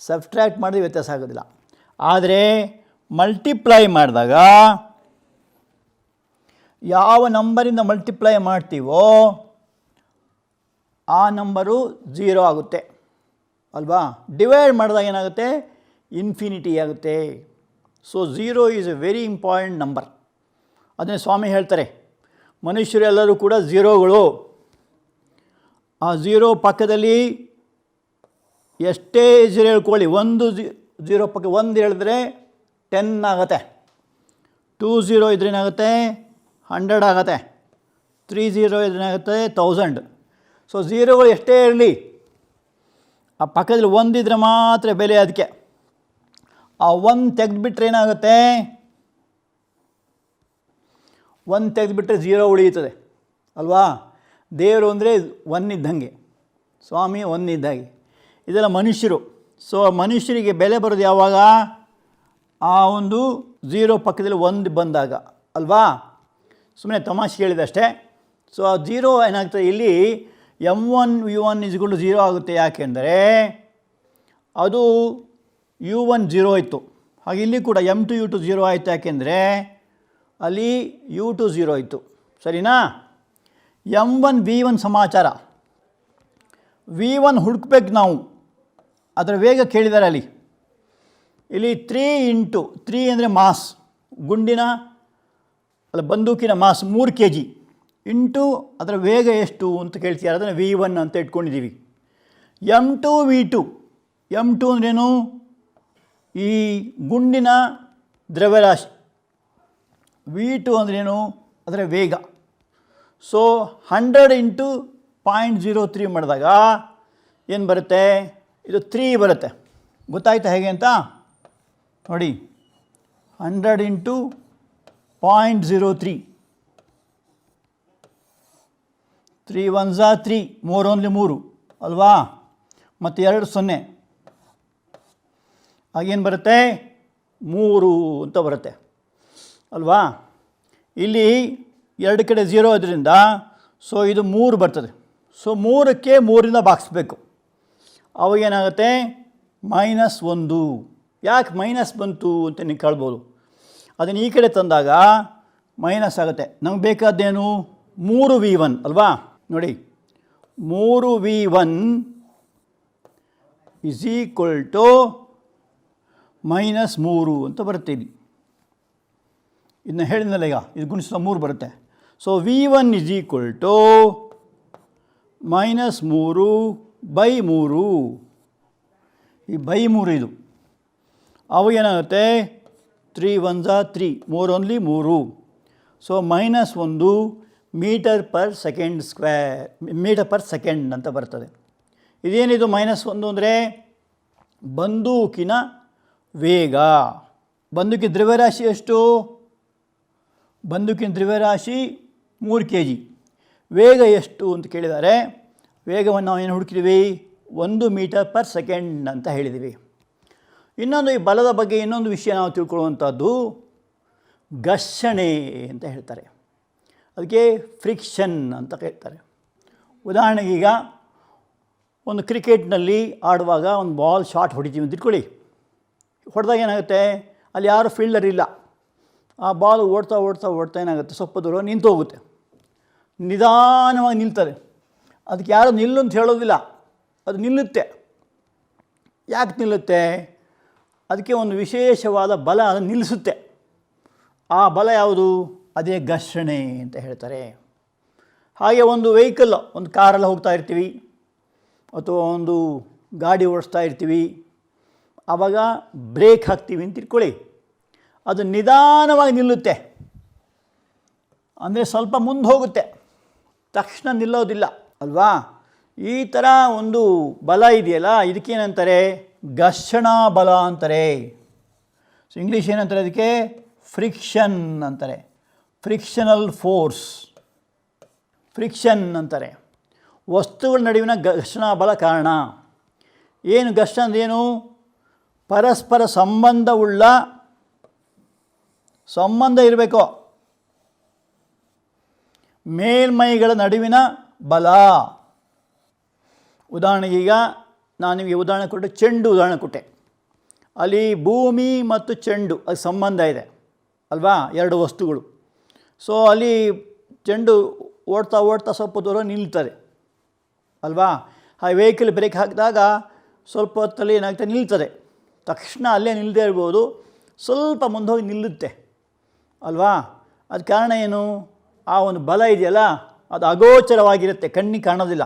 ಸಬ್ಸ್ಟ್ರ್ಯಾಕ್ಟ್ ಮಾಡಿದ್ರೆ ವ್ಯತ್ಯಾಸ ಆಗೋದಿಲ್ಲ. ಆದರೆ ಮಲ್ಟಿಪ್ಲೈ ಮಾಡಿದಾಗ ಯಾವ ನಂಬರಿಂದ ಮಲ್ಟಿಪ್ಲೈ ಮಾಡ್ತೀವೋ ಆ ನಂಬರು 0 ಆಗುತ್ತೆ ಅಲ್ವಾ. ಡಿವೈಡ್ ಮಾಡಿದಾಗ ಏನಾಗುತ್ತೆ? ಇನ್ಫಿನಿಟಿ ಆಗುತ್ತೆ. So 0 is a very important number. ಅದನ್ನೇ ಸ್ವಾಮಿ ಹೇಳ್ತಾರೆ, ಮನುಷ್ಯರೆಲ್ಲರೂ ಕೂಡ 0ಗಳು. ಆ 0 ಪಕ್ಕದಲ್ಲಿ ಎಷ್ಟೇ 0 ಹೇಳ್ಕೊಳ್ಳಿ, 0 ಪಕ್ಕ 1 ಹೇಳಿದ್ರೆ 10 ಆಗುತ್ತೆ, 2 0 ಇದ್ರೆ ಏನಾಗುತ್ತೆ? 100 ಆಗುತ್ತೆ, 3 0 ಇದ್ರೇನಾಗುತ್ತೆ? 1000. ಸೊ 0ಗಳು ಎಷ್ಟೇ ಇರಲಿ, ಆ ಪಕ್ಕದಲ್ಲಿ 1 ಇದ್ದರೆ ಮಾತ್ರ ಬೆಲೆ. ಅದಕ್ಕೆ ಆ 1 ತೆಗೆದುಬಿಟ್ರೆ ಏನಾಗುತ್ತೆ? 1 ತೆಗೆದುಬಿಟ್ರೆ 0 ಉಳಿಯುತ್ತದೆ ಅಲ್ವಾ. ದೇವರು ಅಂದರೆ 1 ಇದ್ದಂಗೆ, ಸ್ವಾಮಿ 1 ಇದ್ದಾಗೆ. ಇದೆಲ್ಲ ಮನುಷ್ಯರು. ಸೊ ಮನುಷ್ಯರಿಗೆ ಬೆಲೆ ಬರೋದು ಯಾವಾಗ? ಆ ಒಂದು 0 ಪಕ್ಕದಲ್ಲಿ 1 ಬಂದಾಗ ಅಲ್ವಾ. ಸುಮ್ಮನೆ ತಮಾಷೆ ಹೇಳಿದಷ್ಟೇ. ಸೊ ಆ 0 ಏನಾಗ್ತದೆ ಇಲ್ಲಿ? m1v1 = 0 ಆಗುತ್ತೆ. ಯಾಕೆಂದರೆ ಅದು u1 0 ಇತ್ತು, ಹಾಗೆ ಇಲ್ಲಿ ಕೂಡ m2u2 0 ಆಯಿತು. ಯಾಕೆಂದರೆ ಅಲ್ಲಿ u2 0 ಇತ್ತು, ಸರಿನಾ. m1v1 ಸಮಾಚಾರ. v1 ಹುಡುಕ್ಬೇಕು ನಾವು, ಅದರ ವೇಗ ಕೇಳಿದ್ದಾರೆ ಅಲ್ಲಿ. ಇಲ್ಲಿ 3 × 3 ಅಂದರೆ ಮಾಸ್, ಗುಂಡಿನ ಬಂದೂಕಿನ ಮಾಸ್ 3 kg ಇಂಟು ಅದರ ವೇಗ ಎಷ್ಟು ಅಂತ ಕೇಳ್ತಿದ್ದಾರೆ. ಅದನ್ನು v1 ಅಂತ ಇಟ್ಕೊಂಡಿದ್ದೀವಿ. m2v2 ಅಂದ್ರೇನು? ಈ ಗುಂಡಿನ ದ್ರವ್ಯರಾಶಿ. v2 ಅಂದ್ರೇನು? ಅದರ ವೇಗ. ಸೊ 100 × 0.03 ಮಾಡಿದಾಗ ಏನು ಬರುತ್ತೆ? ಇದು 3 ಬರುತ್ತೆ. ಗೊತ್ತಾಯ್ತಾ ಹೇಗೆ ಅಂತ ನೋಡಿ. 100 × 0.03, 3 1s 3, 3 only 3 ಅಲ್ವಾ. ಮತ್ತು 2 0, ಆಗೇನು ಬರುತ್ತೆ? 3 ಅಂತ ಬರುತ್ತೆ ಅಲ್ವಾ. ಇಲ್ಲಿ 2 ಕಡೆ 0 ಇದರಿಂದ ಸೊ ಇದು 3 ಬರ್ತದೆ. ಸೊ 3ಕ್ಕೆ 3ರಿಂದ ಭಾಗಿಸ್ಬೇಕು. ಅವಾಗೇನಾಗುತ್ತೆ? -1. ಯಾಕೆ ಮೈನಸ್ ಬಂತು ಅಂತ ನೀವು ಕೇಳ್ಬೋದು. ಅದನ್ನು ಈ ಕಡೆ ತಂದಾಗ ಮೈನಸ್ ಆಗುತ್ತೆ. ನಮಗೆ ಬೇಕಾದ್ದೇನು? 3v1 ಅಲ್ವಾ. ನೋಡಿ, 3v1 = -3 ಅಂತ ಬರುತ್ತೆ ಇಲ್ಲಿ. ಇದನ್ನ ಹೇಳಿದ್ನಲ್ಲ ಈಗ, ಇದು ಗುಣಿಸಿದ 3 ಬರುತ್ತೆ. So v1 -3/3. ಈ /3 ಇದು. ಅವಾಗೇನಾಗುತ್ತೆ? 3 1s 3, 3 only 3. ಸೊ -1 ಮೀಟರ್/ಸೆಕೆಂಡ್ ಅಂತ ಬರ್ತದೆ. ಇದೇನಿದು -1 ಅಂದರೆ? ಬಂದೂಕಿನ ವೇಗ. ಬಂದೂಕಿನ ದ್ರವ್ಯರಾಶಿ ಎಷ್ಟು? ಬಂದೂಕಿನ ದ್ರವ್ಯರಾಶಿ 3 kg. ವೇಗ ಎಷ್ಟು ಅಂತ ಕೇಳಿದ್ದಾರೆ. ವೇಗವನ್ನು ನಾವು ಏನು ಹುಡುಕಿದ್ದೀವಿ? 1 ಮೀಟರ್/ಸೆಕೆಂಡ್ ಅಂತ ಹೇಳಿದ್ದೀವಿ. ಇನ್ನೊಂದು, ಈ ಬಲದ ಬಗ್ಗೆ ಇನ್ನೊಂದು ವಿಷಯ ನಾವು ತಿಳ್ಕೊಳ್ಳುವಂಥದ್ದು ಘರ್ಷಣೆ ಅಂತ ಹೇಳ್ತಾರೆ. ಅದಕ್ಕೆ ಫ್ರಿಕ್ಷನ್ ಅಂತ ಹೇಳ್ತಾರೆ. ಉದಾಹರಣೆಗೆ ಈಗ ಒಂದು ಕ್ರಿಕೆಟ್ನಲ್ಲಿ ಆಡುವಾಗ ಒಂದು ಬಾಲ್ ಶಾಟ್ ಹೊಡಿತೀವಿ ಅಂತ ಇಟ್ಕೊಳ್ಳಿ. ಹೊಡೆದಾಗ ಏನಾಗುತ್ತೆ? ಅಲ್ಲಿ ಯಾರು ಫೀಲ್ಡರ್ ಇಲ್ಲ. ಆ ಬಾಲ್ ಓಡ್ತಾ ಏನಾಗುತ್ತೆ? ಸ್ವಲ್ಪ ದೂರ ನಿಂತು ಹೋಗುತ್ತೆ, ನಿಧಾನವಾಗಿ ನಿಲ್ತದೆ. ಅದಕ್ಕೆ ಯಾರು ನಿಲ್ಲು ಅಂತ ಹೇಳೋದಿಲ್ಲ, ಅದು ನಿಲ್ಲುತ್ತೆ. ಯಾಕೆ ನಿಲ್ಲುತ್ತೆ? ಅದಕ್ಕೆ ಒಂದು ವಿಶೇಷವಾದ ಬಲ ಅದನ್ನು ನಿಲ್ಲಿಸುತ್ತೆ. ಆ ಬಲ ಯಾವುದು? ಅದೇ ಘರ್ಷಣೆ ಅಂತ ಹೇಳ್ತಾರೆ. ಹಾಗೆ ಒಂದು ವೆಹಿಕಲ್, ಒಂದು ಕಾರಲ್ಲಿ ಹೋಗ್ತಾ ಇರ್ತೀವಿ ಅಥವಾ ಒಂದು ಗಾಡಿ ಓಡಿಸ್ತಾ ಇರ್ತೀವಿ, ಆವಾಗ ಬ್ರೇಕ್ ಹಾಕ್ತೀವಿ ಅಂತ ಇಟ್ಕೊಳ್ಳಿ, ಅದು ನಿಧಾನವಾಗಿ ನಿಲ್ಲುತ್ತೆ. ಅಂದರೆ ಸ್ವಲ್ಪ ಮುಂದೆ ಹೋಗುತ್ತೆ, ತಕ್ಷಣ ನಿಲ್ಲೋದಿಲ್ಲ ಅಲ್ವಾ? ಈ ಥರ ಒಂದು ಬಲ ಇದೆಯಲ್ಲ, ಇದಕ್ಕೇನಂತಾರೆ? ಘರ್ಷಣಾ ಬಲ ಅಂತಾರೆ. ಸೊ ಇಂಗ್ಲೀಷ್ ಏನಂತಾರೆ ಅದಕ್ಕೆ? ಫ್ರಿಕ್ಷನ್ ಅಂತಾರೆ. ಫ್ರಿಕ್ಷನಲ್ ಫೋರ್ಸ್, ಫ್ರಿಕ್ಷನ್ ಅಂತಾರೆ. ವಸ್ತುಗಳ ನಡುವಿನ ಘರ್ಷಣಾ ಬಲ ಕಾರಣ. ಏನು ಘರ್ಷಣೆ ಅಂದ್ರೇನು? ಪರಸ್ಪರ ಸಂಬಂಧ ಇರಬೇಕು. ಮೇಲ್ಮೈಗಳ ನಡುವಿನ ಬಲ. ಉದಾಹರಣೆಗೆ ಈಗ ನಾನು ನಿಮಗೆ ಉದಾಹರಣೆ ಕೊಟ್ಟೆ, ಚೆಂಡು ಉದಾಹರಣೆ ಕೊಟ್ಟೆ. ಅಲ್ಲಿ ಭೂಮಿ ಮತ್ತು ಚೆಂಡು ಅದು ಸಂಬಂಧ ಇದೆ ಅಲ್ವಾ, ಎರಡು ವಸ್ತುಗಳು. ಸೊ ಅಲ್ಲಿ ಚೆಂಡು ಓಡ್ತಾ ಓಡ್ತಾ ಸ್ವಲ್ಪ ದೂರ ನಿಲ್ತದೆ ಅಲ್ವಾ. ಆ ವೆಹಿಕಲ್ ಬ್ರೇಕ್ ಹಾಕಿದಾಗ ಸ್ವಲ್ಪ ಹೊತ್ತಲ್ಲಿ ಏನಾಗ್ತದೆ, ನಿಲ್ತದೆ. ತಕ್ಷಣ ಅಲ್ಲೇ ನಿಲ್ಲದೇ ಇರ್ಬೋದು, ಸ್ವಲ್ಪ ಮುಂದೆ ಹೋಗಿ ನಿಲ್ಲುತ್ತೆ ಅಲ್ವಾ. ಅದು ಕಾರಣ ಏನು? ಆ ಒಂದು ಬಲ ಇದೆಯಲ್ಲ, ಅದು ಅಗೋಚರವಾಗಿರುತ್ತೆ, ಕಣ್ಣಿಗೆ ಕಾಣೋದಿಲ್ಲ.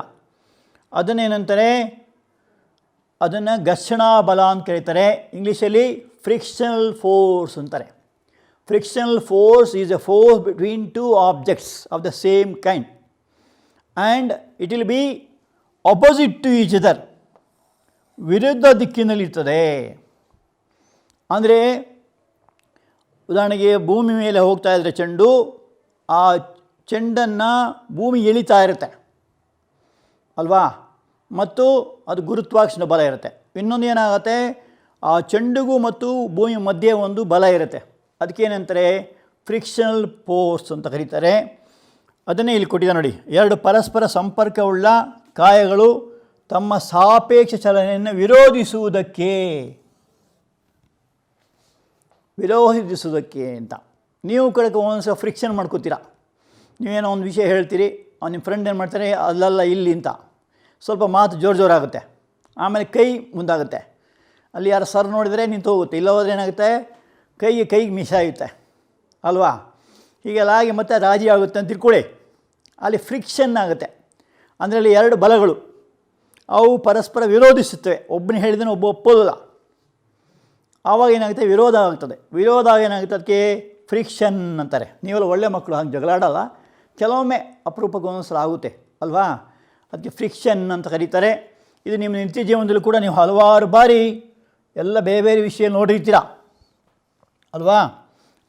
ಅದನ್ನೇನಂತಾರೆ? ಅದನ್ನು ಘರ್ಷಣಾ ಬಲ ಅಂತ ಕರೀತಾರೆ. ಇಂಗ್ಲೀಷಲ್ಲಿ ಫ್ರಿಕ್ಷನಲ್ ಫೋರ್ಸ್ ಅಂತಾರೆ. Frictional force is a force between two objects of the same kind and it will be opposite to each other. ವಿರುದ್ಧ ದಿಕ್ಕಿನಲ್ಲಿರ್ತದೆ. ಅಂದರೆ ಉದಾಹರಣೆಗೆ ಭೂಮಿ ಮೇಲೆ ಹೋಗ್ತಾ ಇದ್ದರೆ ಚೆಂಡು, ಆ ಚೆಂಡನ್ನು ಭೂಮಿ ಎಳಿತಾ ಇರುತ್ತೆ ಅಲ್ವಾ, ಮತ್ತು ಅದು ಗುರುತ್ವಾಕರ್ಷಣ ಬಲ ಇರುತ್ತೆ. ಇನ್ನೊಂದು ಏನಾಗುತ್ತೆ, ಆ ಚೆಂಡಿಗೂ ಮತ್ತು ಭೂಮಿ ಮಧ್ಯೆ ಒಂದು ಬಲ ಇರುತ್ತೆ, ಅದಕ್ಕೇನಂತಾರೆ? ಫ್ರಿಕ್ಷನಲ್ ಫೋರ್ಸ್ ಅಂತ ಕರೀತಾರೆ. ಅದನ್ನೇ ಇಲ್ಲಿ ಕೊಟ್ಟಿದೆ ನೋಡಿ. ಎರಡು ಪರಸ್ಪರ ಸಂಪರ್ಕವುಳ್ಳ ಕಾಯಗಳು ತಮ್ಮ ಸಾಪೇಕ್ಷ ಚಲನೆಯನ್ನು ವಿರೋಧಿಸುವುದಕ್ಕೆ ಅಂತ. ನೀವು ಕಡೆಗೆ ಒಂದ್ಸಲ ಫ್ರಿಕ್ಷನ್ ಮಾಡ್ಕೋತೀರ. ನೀವೇನೋ ಒಂದು ವಿಷಯ ಹೇಳ್ತೀರಿ, ನಿಮ್ಮ ಫ್ರೆಂಡ್ ಏನು ಮಾಡ್ತಾರೆ, ಅಲ್ಲಲ್ಲ ಇಲ್ಲಿ ಅಂತ ಸ್ವಲ್ಪ ಮಾತು ಜೋರಾಗುತ್ತೆ. ಆಮೇಲೆ ಕೈ ಮುಂದಾಗುತ್ತೆ, ಅಲ್ಲಿ ಯಾರು ಸರ್ ನೋಡಿದರೆ ನಿಂತು ಹೋಗುತ್ತೆ, ಇಲ್ಲ ಹೋದರೆ ಏನಾಗುತ್ತೆ, ಕೈಗೆ ಮಿಸ್ ಆಗುತ್ತೆ ಅಲ್ವಾ. ಹೀಗೆಲ್ಲ ಆಗಿ ಮತ್ತೆ ರಾಜಿ ಆಗುತ್ತೆ ಅಂತ ತಿಳ್ಕೊಳ್ಳಿ. ಅಲ್ಲಿ ಫ್ರಿಕ್ಷನ್ ಆಗುತ್ತೆ. ಅಂದರೆ ಅಲ್ಲಿ ಎರಡು ಬಲಗಳು ಅವು ಪರಸ್ಪರ ವಿರೋಧಿಸುತ್ತವೆ. ಒಬ್ಬನೇ ಹೇಳಿದ್ರೆ ಒಬ್ಬ ಒಪ್ಪೋದಿಲ್ಲ. ಆವಾಗ ಏನಾಗುತ್ತೆ, ವಿರೋಧ ಆಗ್ತದೆ. ವಿರೋಧ ಏನಾಗುತ್ತೆ, ಅದಕ್ಕೆ ಫ್ರಿಕ್ಷನ್ ಅಂತಾರೆ. ನೀವೆಲ್ಲ ಒಳ್ಳೆ ಮಕ್ಕಳು, ಹಾಗೆ ಜಗಳಾಡಲ್ಲ, ಕೆಲವೊಮ್ಮೆ ಅಪರೂಪಕ್ಕೆ ಒಂದೊಂದು ಸಲ ಆಗುತ್ತೆ ಅಲ್ವಾ. ಅದಕ್ಕೆ ಫ್ರಿಕ್ಷನ್ ಅಂತ ಕರೀತಾರೆ. ಇದು ನಿಮ್ಮ ನಿತ್ಯ ಜೀವನದಲ್ಲೂ ಕೂಡ ನೀವು ಹಲವಾರು ಬಾರಿ ಎಲ್ಲ ಬೇರೆ ಬೇರೆ ವಿಷಯ ನೋಡಿರ್ತೀರ ಅಲ್ವಾ.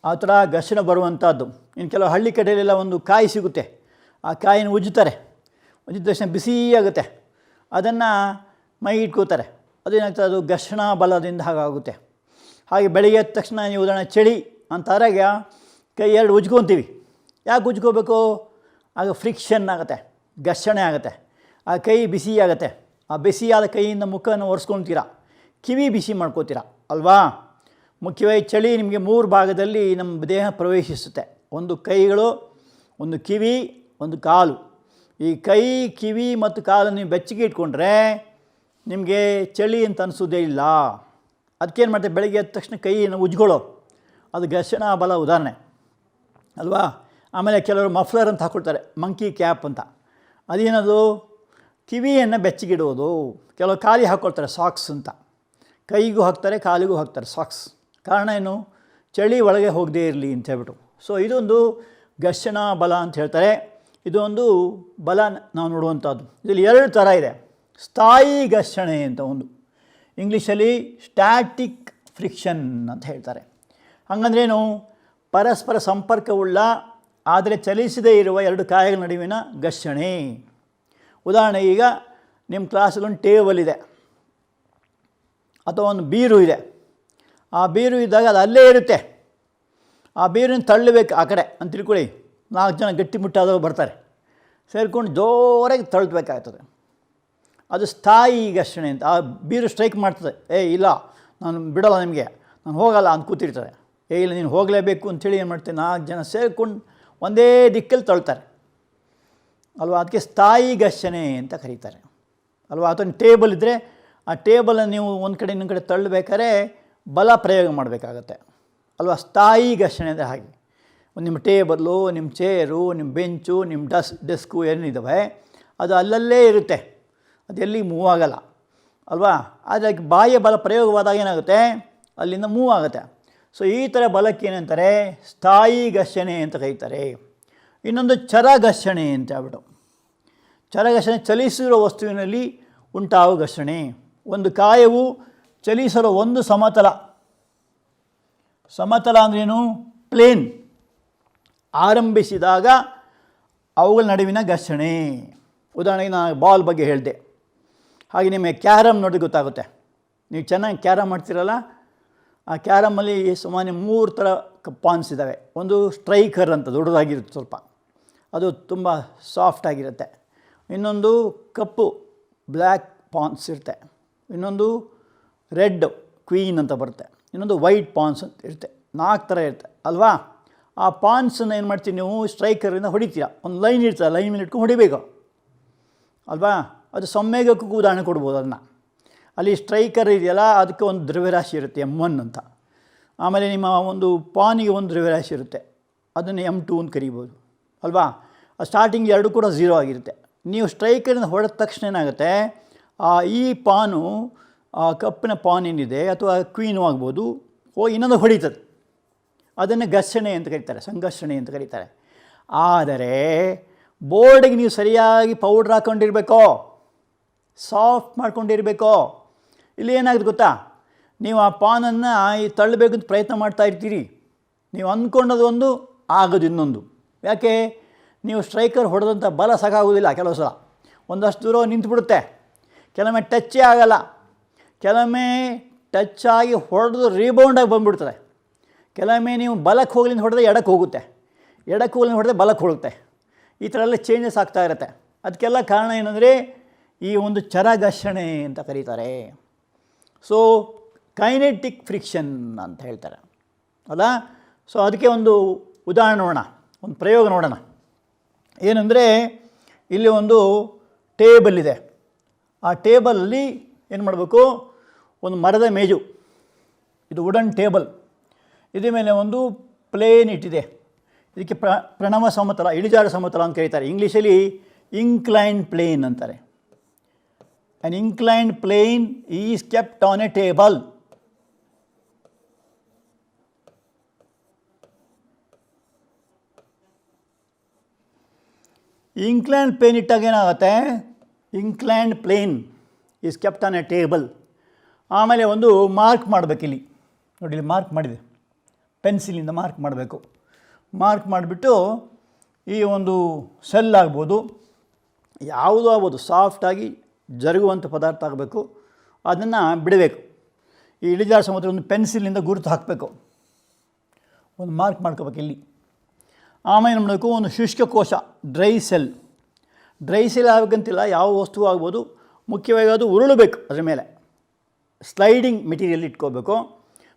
ಆ ಥರ ಘರ್ಷಣೆ ಬರುವಂಥದ್ದು. ಇನ್ನು ಕೆಲವು ಹಳ್ಳಿ ಕಡೆಯಲ್ಲೆಲ್ಲ ಒಂದು ಕಾಯಿ ಸಿಗುತ್ತೆ, ಆ ಕಾಯಿನ ಉಜ್ಜುತ್ತಾರೆ. ಉಜ್ಜಿದ ತಕ್ಷಣ ಬಿಸಿ ಆಗುತ್ತೆ, ಅದನ್ನು ಮೈ ಇಟ್ಕೋತಾರೆ. ಅದೇನಾಗ್ತದೆ, ಅದು ಘರ್ಷಣಾ ಬಲದಿಂದ ಹಾಗಾಗುತ್ತೆ. ಹಾಗೆ ಬೆಳಿಗ್ಗೆ ಎದ್ದ ತಕ್ಷಣ ನೀವು ಉದಾಹರಣೆ ಚಳಿ ಅಂತಾರಾಗ ಕೈ ಎರಡು ಉಜ್ಕೊತೀವಿ. ಯಾಕೆ ಉಜ್ಕೋಬೇಕು? ಆಗ ಫ್ರಿಕ್ಷನ್ ಆಗುತ್ತೆ, ಘರ್ಷಣೆ ಆಗುತ್ತೆ, ಆ ಕೈ ಬಿಸಿ ಆಗುತ್ತೆ. ಆ ಬಿಸಿಯಾದ ಕೈಯಿಂದ ಮುಖವನ್ನು ಒರೆಸ್ಕೊತೀರ, ಕಿವಿ ಬಿಸಿ ಮಾಡ್ಕೋತೀರ ಅಲ್ವಾ. ಮುಖ್ಯವಾಗಿ ಚಳಿ ನಿಮಗೆ 3 ಭಾಗದಲ್ಲಿ ನಮ್ಮ ದೇಹ ಪ್ರವೇಶಿಸುತ್ತೆ. ಒಂದು ಕೈಗಳು, ಒಂದು ಕಿವಿ, ಒಂದು ಕಾಲು. ಈ ಕೈ, ಕಿವಿ ಮತ್ತು ಕಾಲನ್ನು ನೀವು ಬೆಚ್ಚಗೆ ಇಟ್ಕೊಂಡ್ರೆ ನಿಮಗೆ ಚಳಿ ಅಂತ ಅನಿಸೋದೇ ಇಲ್ಲ. ಅದಕ್ಕೇನು ಮಾಡ್ತೀವಿ, ಬೆಳಗ್ಗೆ ಎದ್ದ ತಕ್ಷಣ ಕೈಯನ್ನು ಉಜ್ಕೊಳ್ಳೋ, ಅದು ಘರ್ಷಣಾ ಬಲ ಉದಾಹರಣೆ ಅಲ್ವಾ. ಆಮೇಲೆ ಕೆಲವರು ಮಫ್ಲರ್ ಅಂತ ಹಾಕ್ಕೊಳ್ತಾರೆ, ಮಂಕಿ ಕ್ಯಾಪ್ ಅಂತ. ಅದೇನದು, ಕಿವಿಯನ್ನು ಬೆಚ್ಚಗಿಡುವುದು. ಕೆಲವರು ಕಾಲಿಗೆ ಹಾಕ್ಕೊಳ್ತಾರೆ ಸಾಕ್ಸ್ ಅಂತ, ಕೈಗೂ ಹಾಕ್ತಾರೆ ಕಾಲಿಗೂ ಹಾಕ್ತಾರೆ ಸಾಕ್ಸ್. ಕಾರಣ ಏನು, ಚಳಿ ಒಳಗೆ ಹೋಗದೇ ಇರಲಿ ಅಂತ ಹೇಳ್ಬಿಟ್ಟು. ಸೊ ಇದೊಂದು ಘರ್ಷಣಾ ಬಲ ಅಂತ ಹೇಳ್ತಾರೆ. ಇದೊಂದು ಬಲ ನಾವು ನೋಡುವಂಥದ್ದು. ಇದರಲ್ಲಿ 2 ಥರ ಇದೆ. ಸ್ಥಾಯಿ ಘರ್ಷಣೆ ಅಂತ ಒಂದು, ಇಂಗ್ಲೀಷಲ್ಲಿ ಸ್ಟ್ಯಾಟಿಕ್ ಫ್ರಿಕ್ಷನ್ ಅಂತ ಹೇಳ್ತಾರೆ. ಹಾಗಂದ್ರೇನು, ಪರಸ್ಪರ ಸಂಪರ್ಕವುಳ್ಳ ಆದರೆ ಚಲಿಸದೇ ಇರುವ 2 ಕಾಯಗಳ ನಡುವಿನ ಘರ್ಷಣೆ. ಉದಾಹರಣೆ, ಈಗ ನಿಮ್ಮ ಕ್ಲಾಸಲ್ಲಿ ಒಂದು ಟೇಬಲ್ ಇದೆ ಅಥವಾ ಒಂದು ಬೀರು ಇದೆ. ಆ ಬೀರು ಇದ್ದಾಗ ಅದು ಅಲ್ಲೇ ಇರುತ್ತೆ. ಆ ಬೀರನ್ನು ತಳ್ಳಬೇಕು ಆ ಕಡೆ ಅಂತ ತಿಳ್ಕೊಳ್ಳಿ. 4 ಜನ ಗಟ್ಟಿಮುಟ್ಟಾದವರು ಬರ್ತಾರೆ, ಸೇರಿಕೊಂಡು ಜೋರಾಗಿ ತಳ್ಳಬೇಕಾಗ್ತದೆ. ಅದು ಸ್ಥಾಯಿ ಘರ್ಷಣೆ ಅಂತ. ಆ ಬೀರು ಸ್ಟ್ರೈಕ್ ಮಾಡ್ತದೆ, ಇಲ್ಲ ನಾನು ಬಿಡೋಲ್ಲ ನಿಮಗೆ, ನಾನು ಹೋಗಲ್ಲ ಅಂತ ಕೂತಿರ್ತದೆ. ಇಲ್ಲ ನೀನು ಹೋಗಲೇಬೇಕು ಅಂಥೇಳಿ ಏನು ಮಾಡ್ತೇನೆ, 4 ಜನ ಸೇರಿಕೊಂಡು ಒಂದೇ ದಿಕ್ಕಲ್ಲಿ ತಳ್ತಾರೆ. ಅಲ್ವಾ. ಅದಕ್ಕೆ ಸ್ಥಾಯಿ ಘರ್ಷಣೆ ಅಂತ ಕರೀತಾರೆ ಅಲ್ವಾ. ಅಥವಾ ಟೇಬಲ್ ಇದ್ದರೆ ಆ ಟೇಬಲನ್ನು ನೀವು ಒಂದು ಕಡೆ ಇನ್ನೊಂದು ಕಡೆ ತಳ್ಳಬೇಕಾದ್ರೆ ಬಲ ಪ್ರಯೋಗ ಮಾಡಬೇಕಾಗತ್ತೆ ಅಲ್ವಾ. ಸ್ಥಾಯಿ ಘರ್ಷಣೆ ಅಂದರೆ ಹಾಗೆ. ನಿಮ್ಮ ಟೇಬಲ್ಲು, ನಿಮ್ಮ ಚೇರು, ನಿಮ್ಮ ಬೆಂಚು, ನಿಮ್ಮ ಡೆಸ್ಕು ಏನಿದ್ದಾವೆ ಅದು ಅಲ್ಲಲ್ಲೇ ಇರುತ್ತೆ, ಅದೆಲ್ಲಿ ಮೂವ್ ಆಗಲ್ಲ ಅಲ್ವಾ. ಆದರೆ ಬಾಹ್ಯ ಬಲ ಪ್ರಯೋಗವಾದಾಗ ಏನಾಗುತ್ತೆ, ಅಲ್ಲಿಂದ ಮೂವ್ ಆಗುತ್ತೆ. ಸೊ ಈ ಥರ ಬಲಕ್ಕೆ ಏನಂತಾರೆ, ಸ್ಥಾಯಿ ಘರ್ಷಣೆ ಅಂತ ಕರೀತಾರೆ. ಇನ್ನೊಂದು ಚರ ಘರ್ಷಣೆ ಅಂತ ಹೇಳ್ಬಿಟ್ಟು. ಚರ ಘರ್ಷಣೆ ಚಲಿಸಿರೋ ವಸ್ತುವಿನಲ್ಲಿ ಉಂಟಾಗುವ ಘರ್ಷಣೆ. ಒಂದು ಕಾಯವು ಚಲಿಸಲು ಒಂದು ಸಮತಲ ಅಂದ್ರೇನು, ಪ್ಲೇನ್ ಆರಂಭಿಸಿದಾಗ ಅವುಗಳ ನಡುವಿನ ಘರ್ಷಣೆ. ಉದಾಹರಣೆಗೆ ನಾನು ಬಾಲ್ ಬಗ್ಗೆ ಹೇಳಿದೆ, ಹಾಗೆ ನಿಮಗೆ ಕ್ಯಾರಮ್ ನೋಡಿ ಗೊತ್ತಾಗುತ್ತೆ. ನೀವು ಚೆನ್ನಾಗಿ ಕ್ಯಾರಮ್ ಮಾಡ್ತೀರಲ್ಲ, ಆ ಕ್ಯಾರಮಲ್ಲಿ ಸುಮಾರು 3 ಥರ ಪಾನ್ಸ್ ಇದ್ದಾವೆ. ಒಂದು ಸ್ಟ್ರೈಕರ್ ಅಂತ ದೊಡ್ಡದಾಗಿರುತ್ತೆ ಸ್ವಲ್ಪ, ಅದು ತುಂಬ ಸಾಫ್ಟಾಗಿರುತ್ತೆ. ಇನ್ನೊಂದು ಕಪ್ಪು ಬ್ಲ್ಯಾಕ್ ಪಾನ್ಸ್ ಇರುತ್ತೆ. ಇನ್ನೊಂದು ರೆಡ್ ಕ್ವೀನ್ ಅಂತ ಬರುತ್ತೆ. ಇನ್ನೊಂದು ವೈಟ್ ಪಾನ್ಸ್ ಅಂತ ಇರುತ್ತೆ. 4 ಥರ ಇರುತ್ತೆ ಅಲ್ವಾ. ಆ ಪಾನ್ಸನ್ನು ಏನು ಮಾಡ್ತೀವಿ, ನೀವು ಸ್ಟ್ರೈಕರಿಂದ ಹೊಡಿತೀರ. ಒಂದು ಲೈನ್ ಇರ್ತದೆ, ಲೈನ್ ಮೇಲೆ ಇಟ್ಕೊಂಡು ಹೊಡಿಬೇಕು ಅಲ್ವಾ. ಅದು ಸಂವೇಗಕ್ಕೂ ಉದಾಹರಣೆ ಕೊಡ್ಬೋದು. ಅದನ್ನು ಅಲ್ಲಿ ಸ್ಟ್ರೈಕರ್ ಇದೆಯಲ್ಲ, ಅದಕ್ಕೆ ಒಂದು ದ್ರವ್ಯರಾಶಿ ಇರುತ್ತೆ M1 ಅಂತ. ಆಮೇಲೆ ನಿಮ್ಮ ಒಂದು ಪಾನಿಗೆ ಒಂದು ದ್ರವ್ಯರಾಶಿ ಇರುತ್ತೆ, ಅದನ್ನು M2 ಅಂತ ಕರಿಬೋದು ಅಲ್ವಾ. ಸ್ಟಾರ್ಟಿಂಗ್ 2 ಕೂಡ 0 ಆಗಿರುತ್ತೆ. ನೀವು ಸ್ಟ್ರೈಕರಿಂದ ಹೊಡೆದ ತಕ್ಷಣ ಏನಾಗುತ್ತೆ, ಈ ಪಾನು, ಕಪ್ಪಿನ ಪಾನ್ ಏನಿದೆ ಅಥವಾ ಕ್ವೀನು ಆಗ್ಬೋದು, ಇನ್ನೊಂದು ಹೊಡಿತದೆ. ಅದನ್ನು ಘರ್ಷಣೆ ಅಂತ ಕರೀತಾರೆ, ಸಂಘರ್ಷಣೆ ಅಂತ ಕರೀತಾರೆ. ಆದರೆ ಬೋರ್ಡಿಗೆ ನೀವು ಸರಿಯಾಗಿ ಪೌಡ್ರ್ ಹಾಕ್ಕೊಂಡಿರಬೇಕೋ, ಸಾಫ್ಟ್ ಮಾಡ್ಕೊಂಡಿರಬೇಕೋ. ಇಲ್ಲಿ ಏನಾಗುತ್ತೆ ಗೊತ್ತಾ, ನೀವು ಆ ಪಾನನ್ನು ತಳ್ಳಬೇಕು ಅಂತ ಪ್ರಯತ್ನ ಮಾಡ್ತಾ ಇರ್ತೀರಿ. ನೀವು ಅಂದ್ಕೊಂಡದು ಒಂದು, ಆಗೋದು ಇನ್ನೊಂದು. ಯಾಕೆ, ನೀವು ಸ್ಟ್ರೈಕರ್ ಹೊಡೆದಂಥ ಬಲ ಸಾಕಾಗೋದಿಲ್ಲ. ಕೆಲವು ಸಲ ಒಂದಷ್ಟು ದೂರ ನಿಂತುಬಿಡುತ್ತೆ, ಕೆಲವೊಮ್ಮೆ ಟಚ್ಚೇ ಆಗಲ್ಲ, ಕೆಲವೊಮ್ಮೆ ಟಚ್ ಆಗಿ ಹೊಡೆದು ರೀಬೌಂಡಾಗಿ ಬಂದುಬಿಡ್ತದೆ. ಕೆಲವೊಮ್ಮೆ ನೀವು ಬಲಕ್ಕೆ ಹೋಗ್ಲಿಂದ ಹೊಡೆದ್ರೆ ಎಡಕ್ಕೆ ಹೋಗುತ್ತೆ, ಎಡಕ್ಕೆ ಹೋಗ್ಲಿಂದ ಹೊಡೆದ್ರೆ ಬಲಕ್ಕೆ ಹೋಗುತ್ತೆ. ಈ ಥರ ಎಲ್ಲ ಚೇಂಜಸ್ ಆಗ್ತಾ ಇರುತ್ತೆ. ಅದಕ್ಕೆಲ್ಲ ಕಾರಣ ಏನಂದರೆ ಈ ಒಂದು ಚರ ಘರ್ಷಣೆ ಅಂತ ಕರೀತಾರೆ. ಸೊ ಕೈನೆಟಿಕ್ ಫ್ರಿಕ್ಷನ್ ಅಂತ ಹೇಳ್ತಾರೆ ಅಲ್ಲ. ಸೊ ಅದಕ್ಕೆ ಒಂದು ಉದಾಹರಣೆ ನೋಡೋಣ, ಒಂದು ಪ್ರಯೋಗ ನೋಡೋಣ. ಏನಂದರೆ, ಇಲ್ಲಿ ಒಂದು ಟೇಬಲ್ ಇದೆ. ಆ ಟೇಬಲಲ್ಲಿ ಏನು ಮಾಡಬೇಕು, ಒಂದು ಮರದ ಮೇಜು, ಇದು ವುಡನ್ ಟೇಬಲ್, ಇದ್ರ ಮೇಲೆ ಒಂದು ಪ್ಲೇನ್ ಇಟ್ಟಿದೆ. ಇದಕ್ಕೆ ಪ್ರಣವ ಸಮತಲ, ಇಳಿಜಾರು ಸಮತಲ ಅಂತ ಕರೀತಾರೆ. ಇಂಗ್ಲೀಷಲ್ಲಿ ಇನ್ಕ್ಲೈನ್ಡ್ ಪ್ಲೇನ್ ಅಂತಾರೆ. An inclined plane is kept on a table. Inclined plane ಇಟ್ಟಾಗ ಏನಾಗುತ್ತೆ, inclined plane is kept on a table. ಆಮೇಲೆ ಒಂದು ಮಾರ್ಕ್ ಮಾಡಬೇಕು. ಇಲ್ಲಿ ನೋಡಿ, ಇಲ್ಲಿ ಮಾರ್ಕ್ ಮಾಡಿದೆ, ಪೆನ್ಸಿಲಿಂದ ಮಾರ್ಕ್ ಮಾಡಬೇಕು. ಮಾರ್ಕ್ ಮಾಡಿಬಿಟ್ಟು ಈ ಒಂದು ಸೆಲ್ ಆಗ್ಬೋದು, ಯಾವುದೂ ಆಗ್ಬೋದು, ಸಾಫ್ಟಾಗಿ ಜರುಗುವಂಥ ಪದಾರ್ಥ ಆಗಬೇಕು, ಅದನ್ನು ಬಿಡಬೇಕು. ಈ ಇಳಿಜಾರು ಸಮತಲ ಒಂದು ಪೆನ್ಸಿಲಿಂದ ಗುರುತು ಹಾಕಬೇಕು, ಒಂದು ಮಾರ್ಕ್ ಮಾಡ್ಕೋಬೇಕು ಇಲ್ಲಿ. ಆಮೇಲೆ ಏನು ಮಾಡಬೇಕು, ಒಂದು ಶುಷ್ಕ ಕೋಶ, ಡ್ರೈ ಸೆಲ್ ಆಗಬೇಕಂತಿಲ್ಲ, ಯಾವ ವಸ್ತು ಆಗ್ಬೋದು, ಮುಖ್ಯವಾಗಿ ಅದು ಉರುಳಬೇಕು. ಅದರ ಮೇಲೆ ಸ್ಲೈಡಿಂಗ್ ಮೆಟೀರಿಯಲ್ ಇಟ್ಕೋಬೇಕು,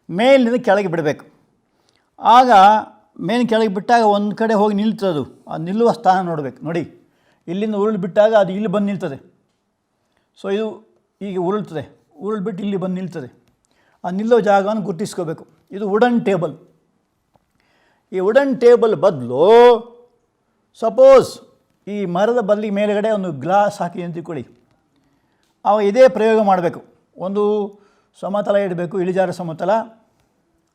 ಮೇಲಿನಿಂದ ಕೆಳಗೆ ಬಿಡಬೇಕು. ಆಗ ಮೇಲಿನ ಕೆಳಗೆ ಬಿಟ್ಟಾಗ ಒಂದು ಕಡೆ ಹೋಗಿ ನಿಲ್ತದು, ಅದು ನಿಲ್ಲುವ ಸ್ಥಾನ ನೋಡಬೇಕು. ನೋಡಿ, ಇಲ್ಲಿಂದ ಉರುಳು ಬಿಟ್ಟಾಗ ಅದು ಇಲ್ಲಿ ಬಂದು ನಿಲ್ತದೆ. ಸೊ ಇದು ಈಗ ಉರುಳ್ಬಿಟ್ಟು ಇಲ್ಲಿ ಬಂದು ನಿಲ್ತದೆ. ಆ ನಿಲ್ಲೋ ಜಾಗವನ್ನು ಗುರುತಿಸ್ಕೋಬೇಕು. ಇದು ವುಡನ್ ಟೇಬಲ್. ಈ ವುಡನ್ ಟೇಬಲ್ ಬದಲು ಸಪೋಸ್ ಈ ಮರದ ಬಲ್ಲಿ ಮೇಲುಗಡೆ ಒಂದು ಗ್ಲಾಸ್ ಹಾಕಿ ಅಂತ ತಿಳ್ಕೊಳ್ಳಿ. ಆವಾಗ ಇದೇ ಪ್ರಯೋಗ ಮಾಡಬೇಕು. ಒಂದು ಸಮತಲ ಇಡಬೇಕು, ಇಳಿಜಾರು ಸಮತಲ,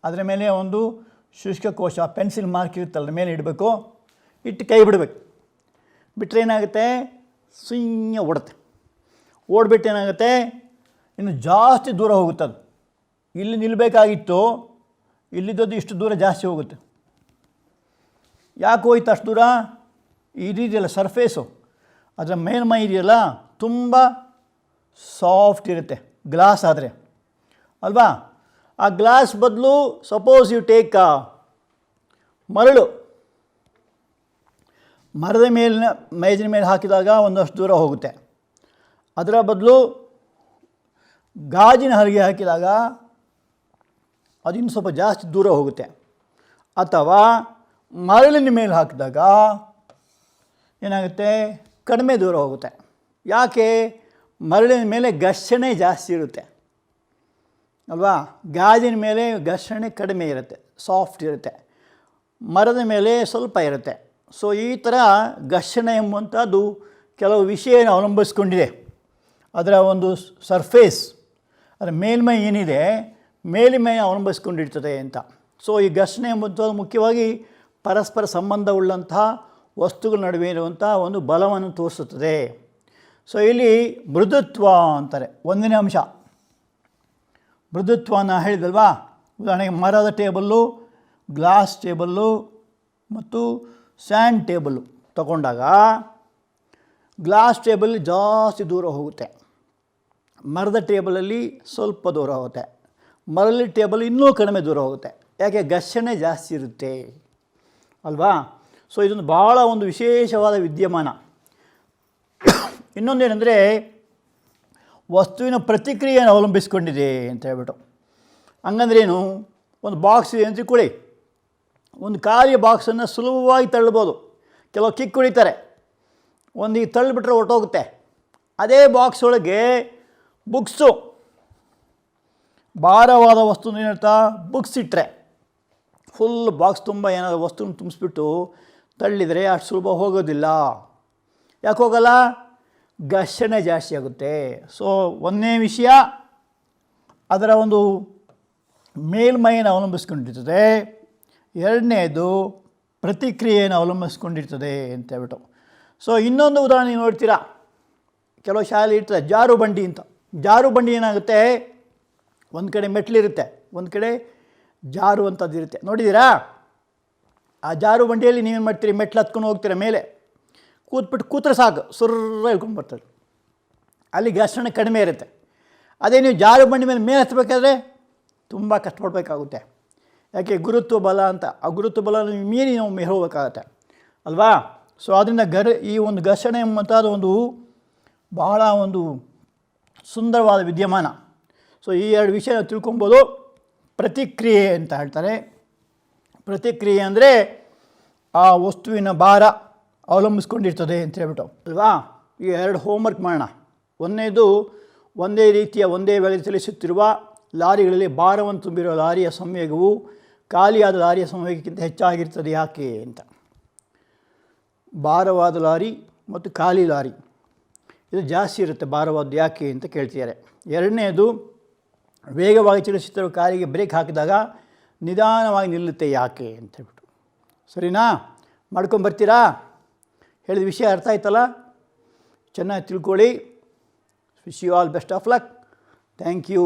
ಅದರ ಮೇಲೆ ಒಂದು ಶುಷ್ಕ ಕೋಶ, ಪೆನ್ಸಿಲ್ ಮಾರ್ಕ್ ಇರುತ್ತಲ್ಲ ಮೇಲೆ ಇಡಬೇಕು. ಇಟ್ಟು ಕೈ ಬಿಡಬೇಕು. ಬಿಟ್ಟರೆ ಏನಾಗುತ್ತೆ, ಸುಯ್ಯ ಓಡುತ್ತೆ. ಓಡ್ಬಿಟ್ಟು ಏನಾಗುತ್ತೆ, ಇನ್ನು ಜಾಸ್ತಿ ದೂರ ಹೋಗುತ್ತೆ. ಅದು ಇಲ್ಲಿ ನಿಲ್ಲಬೇಕಾಗಿತ್ತು, ಇಲ್ಲಿದ್ದದ್ದು ಇಷ್ಟು ದೂರ ಜಾಸ್ತಿ ಹೋಗುತ್ತೆ. ಯಾಕೆ ಹೋಯ್ತು ಅಷ್ಟು ದೂರ, ಇದೆಯಲ್ಲ ಸರ್ಫೇಸು, ಅದರ ಮೇಲ್ಮೈ ಇದೆಯಲ್ಲ ತುಂಬ ಸಾಫ್ಟ್ ಇರುತ್ತೆ, ಗ್ಲಾಸ್ ಆದರೆ ಅಲ್ವಾ. ಆ ಗ್ಲಾಸ್ ಬದಲು ಸಪೋಸ್ ಯು ಟೇಕ್ ಮರದ ಮೇಲಿನ ಮೇಜಿನ ಮೇಲೆ ಹಾಕಿದಾಗ ಒಂದಷ್ಟು ದೂರ ಹೋಗುತ್ತೆ. ಅದರ ಬದಲು ಗಾಜಿನ ಹಲಗೆ ಹಾಕಿದಾಗ ಅದು ಇನ್ನು ಸ್ವಲ್ಪ ಜಾಸ್ತಿ ದೂರ ಹೋಗುತ್ತೆ. ಅಥವಾ ಮರಳಿನ ಮೇಲೆ ಹಾಕಿದಾಗ ಏನಾಗುತ್ತೆ, ಕಡಿಮೆ ದೂರ ಹೋಗುತ್ತೆ. ಯಾಕೆ? ಮರಳಿನ ಮೇಲೆ ಘರ್ಷಣೆ ಜಾಸ್ತಿ ಇರುತ್ತೆ ಅಲ್ವಾ. ಗಾಜಿನ ಮೇಲೆ ಘರ್ಷಣೆ ಕಡಿಮೆ ಇರುತ್ತೆ, ಸಾಫ್ಟ್ ಇರುತ್ತೆ. ಮರದ ಮೇಲೆ ಸ್ವಲ್ಪ ಇರುತ್ತೆ. ಸೊ ಈ ಥರ ಘರ್ಷಣೆ ಎಂಬುವಂಥದ್ದು ಕೆಲವು ವಿಷಯನ ಅವಲಂಬಿಸ್ಕೊಂಡಿದೆ. ಅದರ ಒಂದು ಸರ್ಫೇಸ್, ಅದರ ಮೇಲ್ಮೈ ಏನಿದೆ, ಮೇಲ್ಮೈ ಅವಲಂಬಿಸ್ಕೊಂಡಿರ್ತದೆ ಅಂತ. ಸೊ ಈ ಘರ್ಷಣೆ ಎಂಬುವಂಥದ್ದು ಮುಖ್ಯವಾಗಿ ಪರಸ್ಪರ ಸಂಬಂಧವುಳ್ಳಂತಹ ವಸ್ತುಗಳ ನಡುವೆ ಇರುವಂಥ ಒಂದು ಬಲವನ್ನು ತೋರಿಸುತ್ತದೆ. ಸೊ ಇಲ್ಲಿ ಮೃದುತ್ವ ಅಂತಾರೆ ಒಂದನೇ ಅಂಶ. ಮೃದುತ್ವನ ಹೇಳಿದಲ್ವಾ, ಉದಾಹರಣೆಗೆ ಮರದ ಟೇಬಲ್ಲು, ಗ್ಲಾಸ್ ಟೇಬಲ್ಲು ಮತ್ತು ಸ್ಯಾಂಡ್ ಟೇಬಲ್ಲು ತಗೊಂಡಾಗ ಗ್ಲಾಸ್ ಟೇಬಲ್ ಜಾಸ್ತಿ ದೂರ ಹೋಗುತ್ತೆ, ಮರದ ಟೇಬಲಲ್ಲಿ ಸ್ವಲ್ಪ ದೂರ ಹೋಗುತ್ತೆ, ಮರಳಿ ಟೇಬಲ್ ಇನ್ನೂ ಕಡಿಮೆ ದೂರ ಹೋಗುತ್ತೆ. ಯಾಕೆ? ಘರ್ಷಣೆ ಜಾಸ್ತಿ ಇರುತ್ತೆ ಅಲ್ವಾ. ಸೊ ಇದೊಂದು ಭಾಳ ಒಂದು ವಿಶೇಷವಾದ ವಿದ್ಯಮಾನ. ಇನ್ನೊಂದೇನೆಂದರೆ ವಸ್ತುವಿನ ಪ್ರತಿಕ್ರಿಯೆಯನ್ನು ಅವಲಂಬಿಸಿಕೊಂಡಿದೆ ಅಂತ ಹೇಳ್ಬಿಟ್ಟು. ಹಂಗಂದ್ರೇನು? ಒಂದು ಬಾಕ್ಸ್ ಇದೆ ಅಂತ ತಿಳ್ಕೊಳ್ಳಿ. ಒಂದು ಖಾಲಿ ಬಾಕ್ಸನ್ನು ಸುಲಭವಾಗಿ ತಳ್ಳಬೋದು. ಕೆಲವು ಕಿಕ್ ಹೊಡಿತಾರೆ, ಒಂದು ಈಗ ತಳ್ಳಿಬಿಟ್ರೆ ಹೊರಟೋಗುತ್ತೆ. ಅದೇ ಬಾಕ್ಸ್ ಒಳಗೆ ಬುಕ್ಸು, ಭಾರವಾದ ವಸ್ತು ಹೇಳ್ತಾ ಬುಕ್ಸ್ ಇಟ್ಟರೆ, ಫುಲ್ ಬಾಕ್ಸ್ ತುಂಬ ಏನಾದರೂ ವಸ್ತುನ ತುಂಬಿಸ್ಬಿಟ್ಟು ತಳ್ಳಿದರೆ ಅಷ್ಟು ಸುಲಭ ಹೋಗೋದಿಲ್ಲ. ಯಾಕೆ ಹೋಗಲ್ಲ? ಘರ್ಷಣೆ ಜಾಸ್ತಿ ಆಗುತ್ತೆ. ಸೊ ಒಂದನೇ ವಿಷಯ ಅದರ ಒಂದು ಮೇಲ್ಮೈಯನ್ನು ಅವಲಂಬಿಸ್ಕೊಂಡಿರ್ತದೆ. ಎರಡನೇದು ಪ್ರತಿಕ್ರಿಯೆಯನ್ನು ಅವಲಂಬಿಸ್ಕೊಂಡಿರ್ತದೆ ಅಂತ ಹೇಳ್ಬಿಟ್ಟು. ಸೊ ಇನ್ನೊಂದು ಉದಾಹರಣೆ ನೋಡ್ತೀರಾ, ಕೆಲವು ಶಾಲೆ ಇರ್ತದೆ ಜಾರು ಬಂಡಿ ಅಂತ. ಜಾರು ಬಂಡಿ ಏನಾಗುತ್ತೆ? ಒಂದು ಕಡೆ ಮೆಟ್ಲಿರುತ್ತೆ, ಒಂದು ಕಡೆ ಜಾರುವಂಥದ್ದು ಇರುತ್ತೆ. ನೋಡಿದ್ದೀರಾ? ಆ ಜಾರು ಬಂಡಿಯಲ್ಲಿ ನೀವೇನು ಮಾಡ್ತೀರಿ? ಮೆಟ್ಲು ಹತ್ಕೊಂಡು ಹೋಗ್ತೀರ ಮೇಲೆ, ಕೂತ್ರೆ ಸಾಕು, ಸುರ್ರ ಹೇಳ್ಕೊಂಡು ಬರ್ತದೆ. ಅಲ್ಲಿ ಘರ್ಷಣೆ ಕಡಿಮೆ ಇರುತ್ತೆ. ಅದೇ ನೀವು ಜಾರು ಬಂಡಿ ಮೇಲೆ ಹತ್ತಬೇಕಾದ್ರೆ ತುಂಬ ಕಷ್ಟಪಡಬೇಕಾಗುತ್ತೆ. ಯಾಕೆ? ಗುರುತ್ವ ಬಲ ಅಂತ. ಆ ಗುರುತ್ವ ಬಲ ಮೀರಿ ನಾವು ಮೇಲೆ ಹೋಗಬೇಕಾಗತ್ತೆ ಅಲ್ವಾ. ಸೊ ಅದರಿಂದ ಈ ಒಂದು ಘರ್ಷಣೆ ಎಂಬಂಥದ್ದು ಒಂದು ಬಹಳ ಒಂದು ಸುಂದರವಾದ ವಿದ್ಯಮಾನ. ಸೊ ಈ ಎರಡು ವಿಷಯ ತಿಳ್ಕೊಬೋದು. ಪ್ರತಿಕ್ರಿಯೆ ಅಂತ ಹೇಳ್ತಾರೆ. ಪ್ರತಿಕ್ರಿಯೆ ಅಂದರೆ ಆ ವಸ್ತುವಿನ ಭಾರ ಅವಲಂಬಿಸ್ಕೊಂಡಿರ್ತದೆ ಅಂತ ಹೇಳ್ಬಿಟ್ಟು ಅಲ್ವಾ. ಈ ಎರಡು ಹೋಮ್ವರ್ಕ್ ಮಾಡೋಣ. ಒಂದನೇದು, ಒಂದೇ ರೀತಿಯ ಒಂದೇ ವೇಳೆ ಚಲಿಸುತ್ತಿರುವ ಲಾರಿಗಳಲ್ಲಿ ಭಾರವನ್ನು ತುಂಬಿರುವ ಲಾರಿಯ ಸಂವೇಗವು ಖಾಲಿಯಾದ ಲಾರಿಯ ಸಂವೇಗಕ್ಕಿಂತ ಹೆಚ್ಚಾಗಿರ್ತದೆ ಯಾಕೆ ಅಂತ. ಭಾರವಾದ ಲಾರಿ ಮತ್ತು ಖಾಲಿ ಲಾರಿ ಇದು ಜಾಸ್ತಿ ಇರುತ್ತೆ, ಭಾರವಾದ ಯಾಕೆ ಅಂತ ಕೇಳ್ತಿದ್ದಾರೆ. ಎರಡನೇದು, ವೇಗವಾಗಿ ಚಲಿಸುತ್ತಿರುವ ಕಾರಿಗೆ ಬ್ರೇಕ್ ಹಾಕಿದಾಗ ನಿಧಾನವಾಗಿ ನಿಲ್ಲುತ್ತೆ ಯಾಕೆ ಅಂತ ಹೇಳ್ಬಿಟ್ಟು. ಸರಿನಾ? ಮಾಡ್ಕೊಂಬರ್ತೀರಾ? ಹೇಳಿದ ವಿಷಯ ಅರ್ಥ ಆಯ್ತಲ್ಲ? ಚೆನ್ನಾಗಿ ತಿಳ್ಕೊಳ್ಳಿ. Wish you all best of luck. Thank you.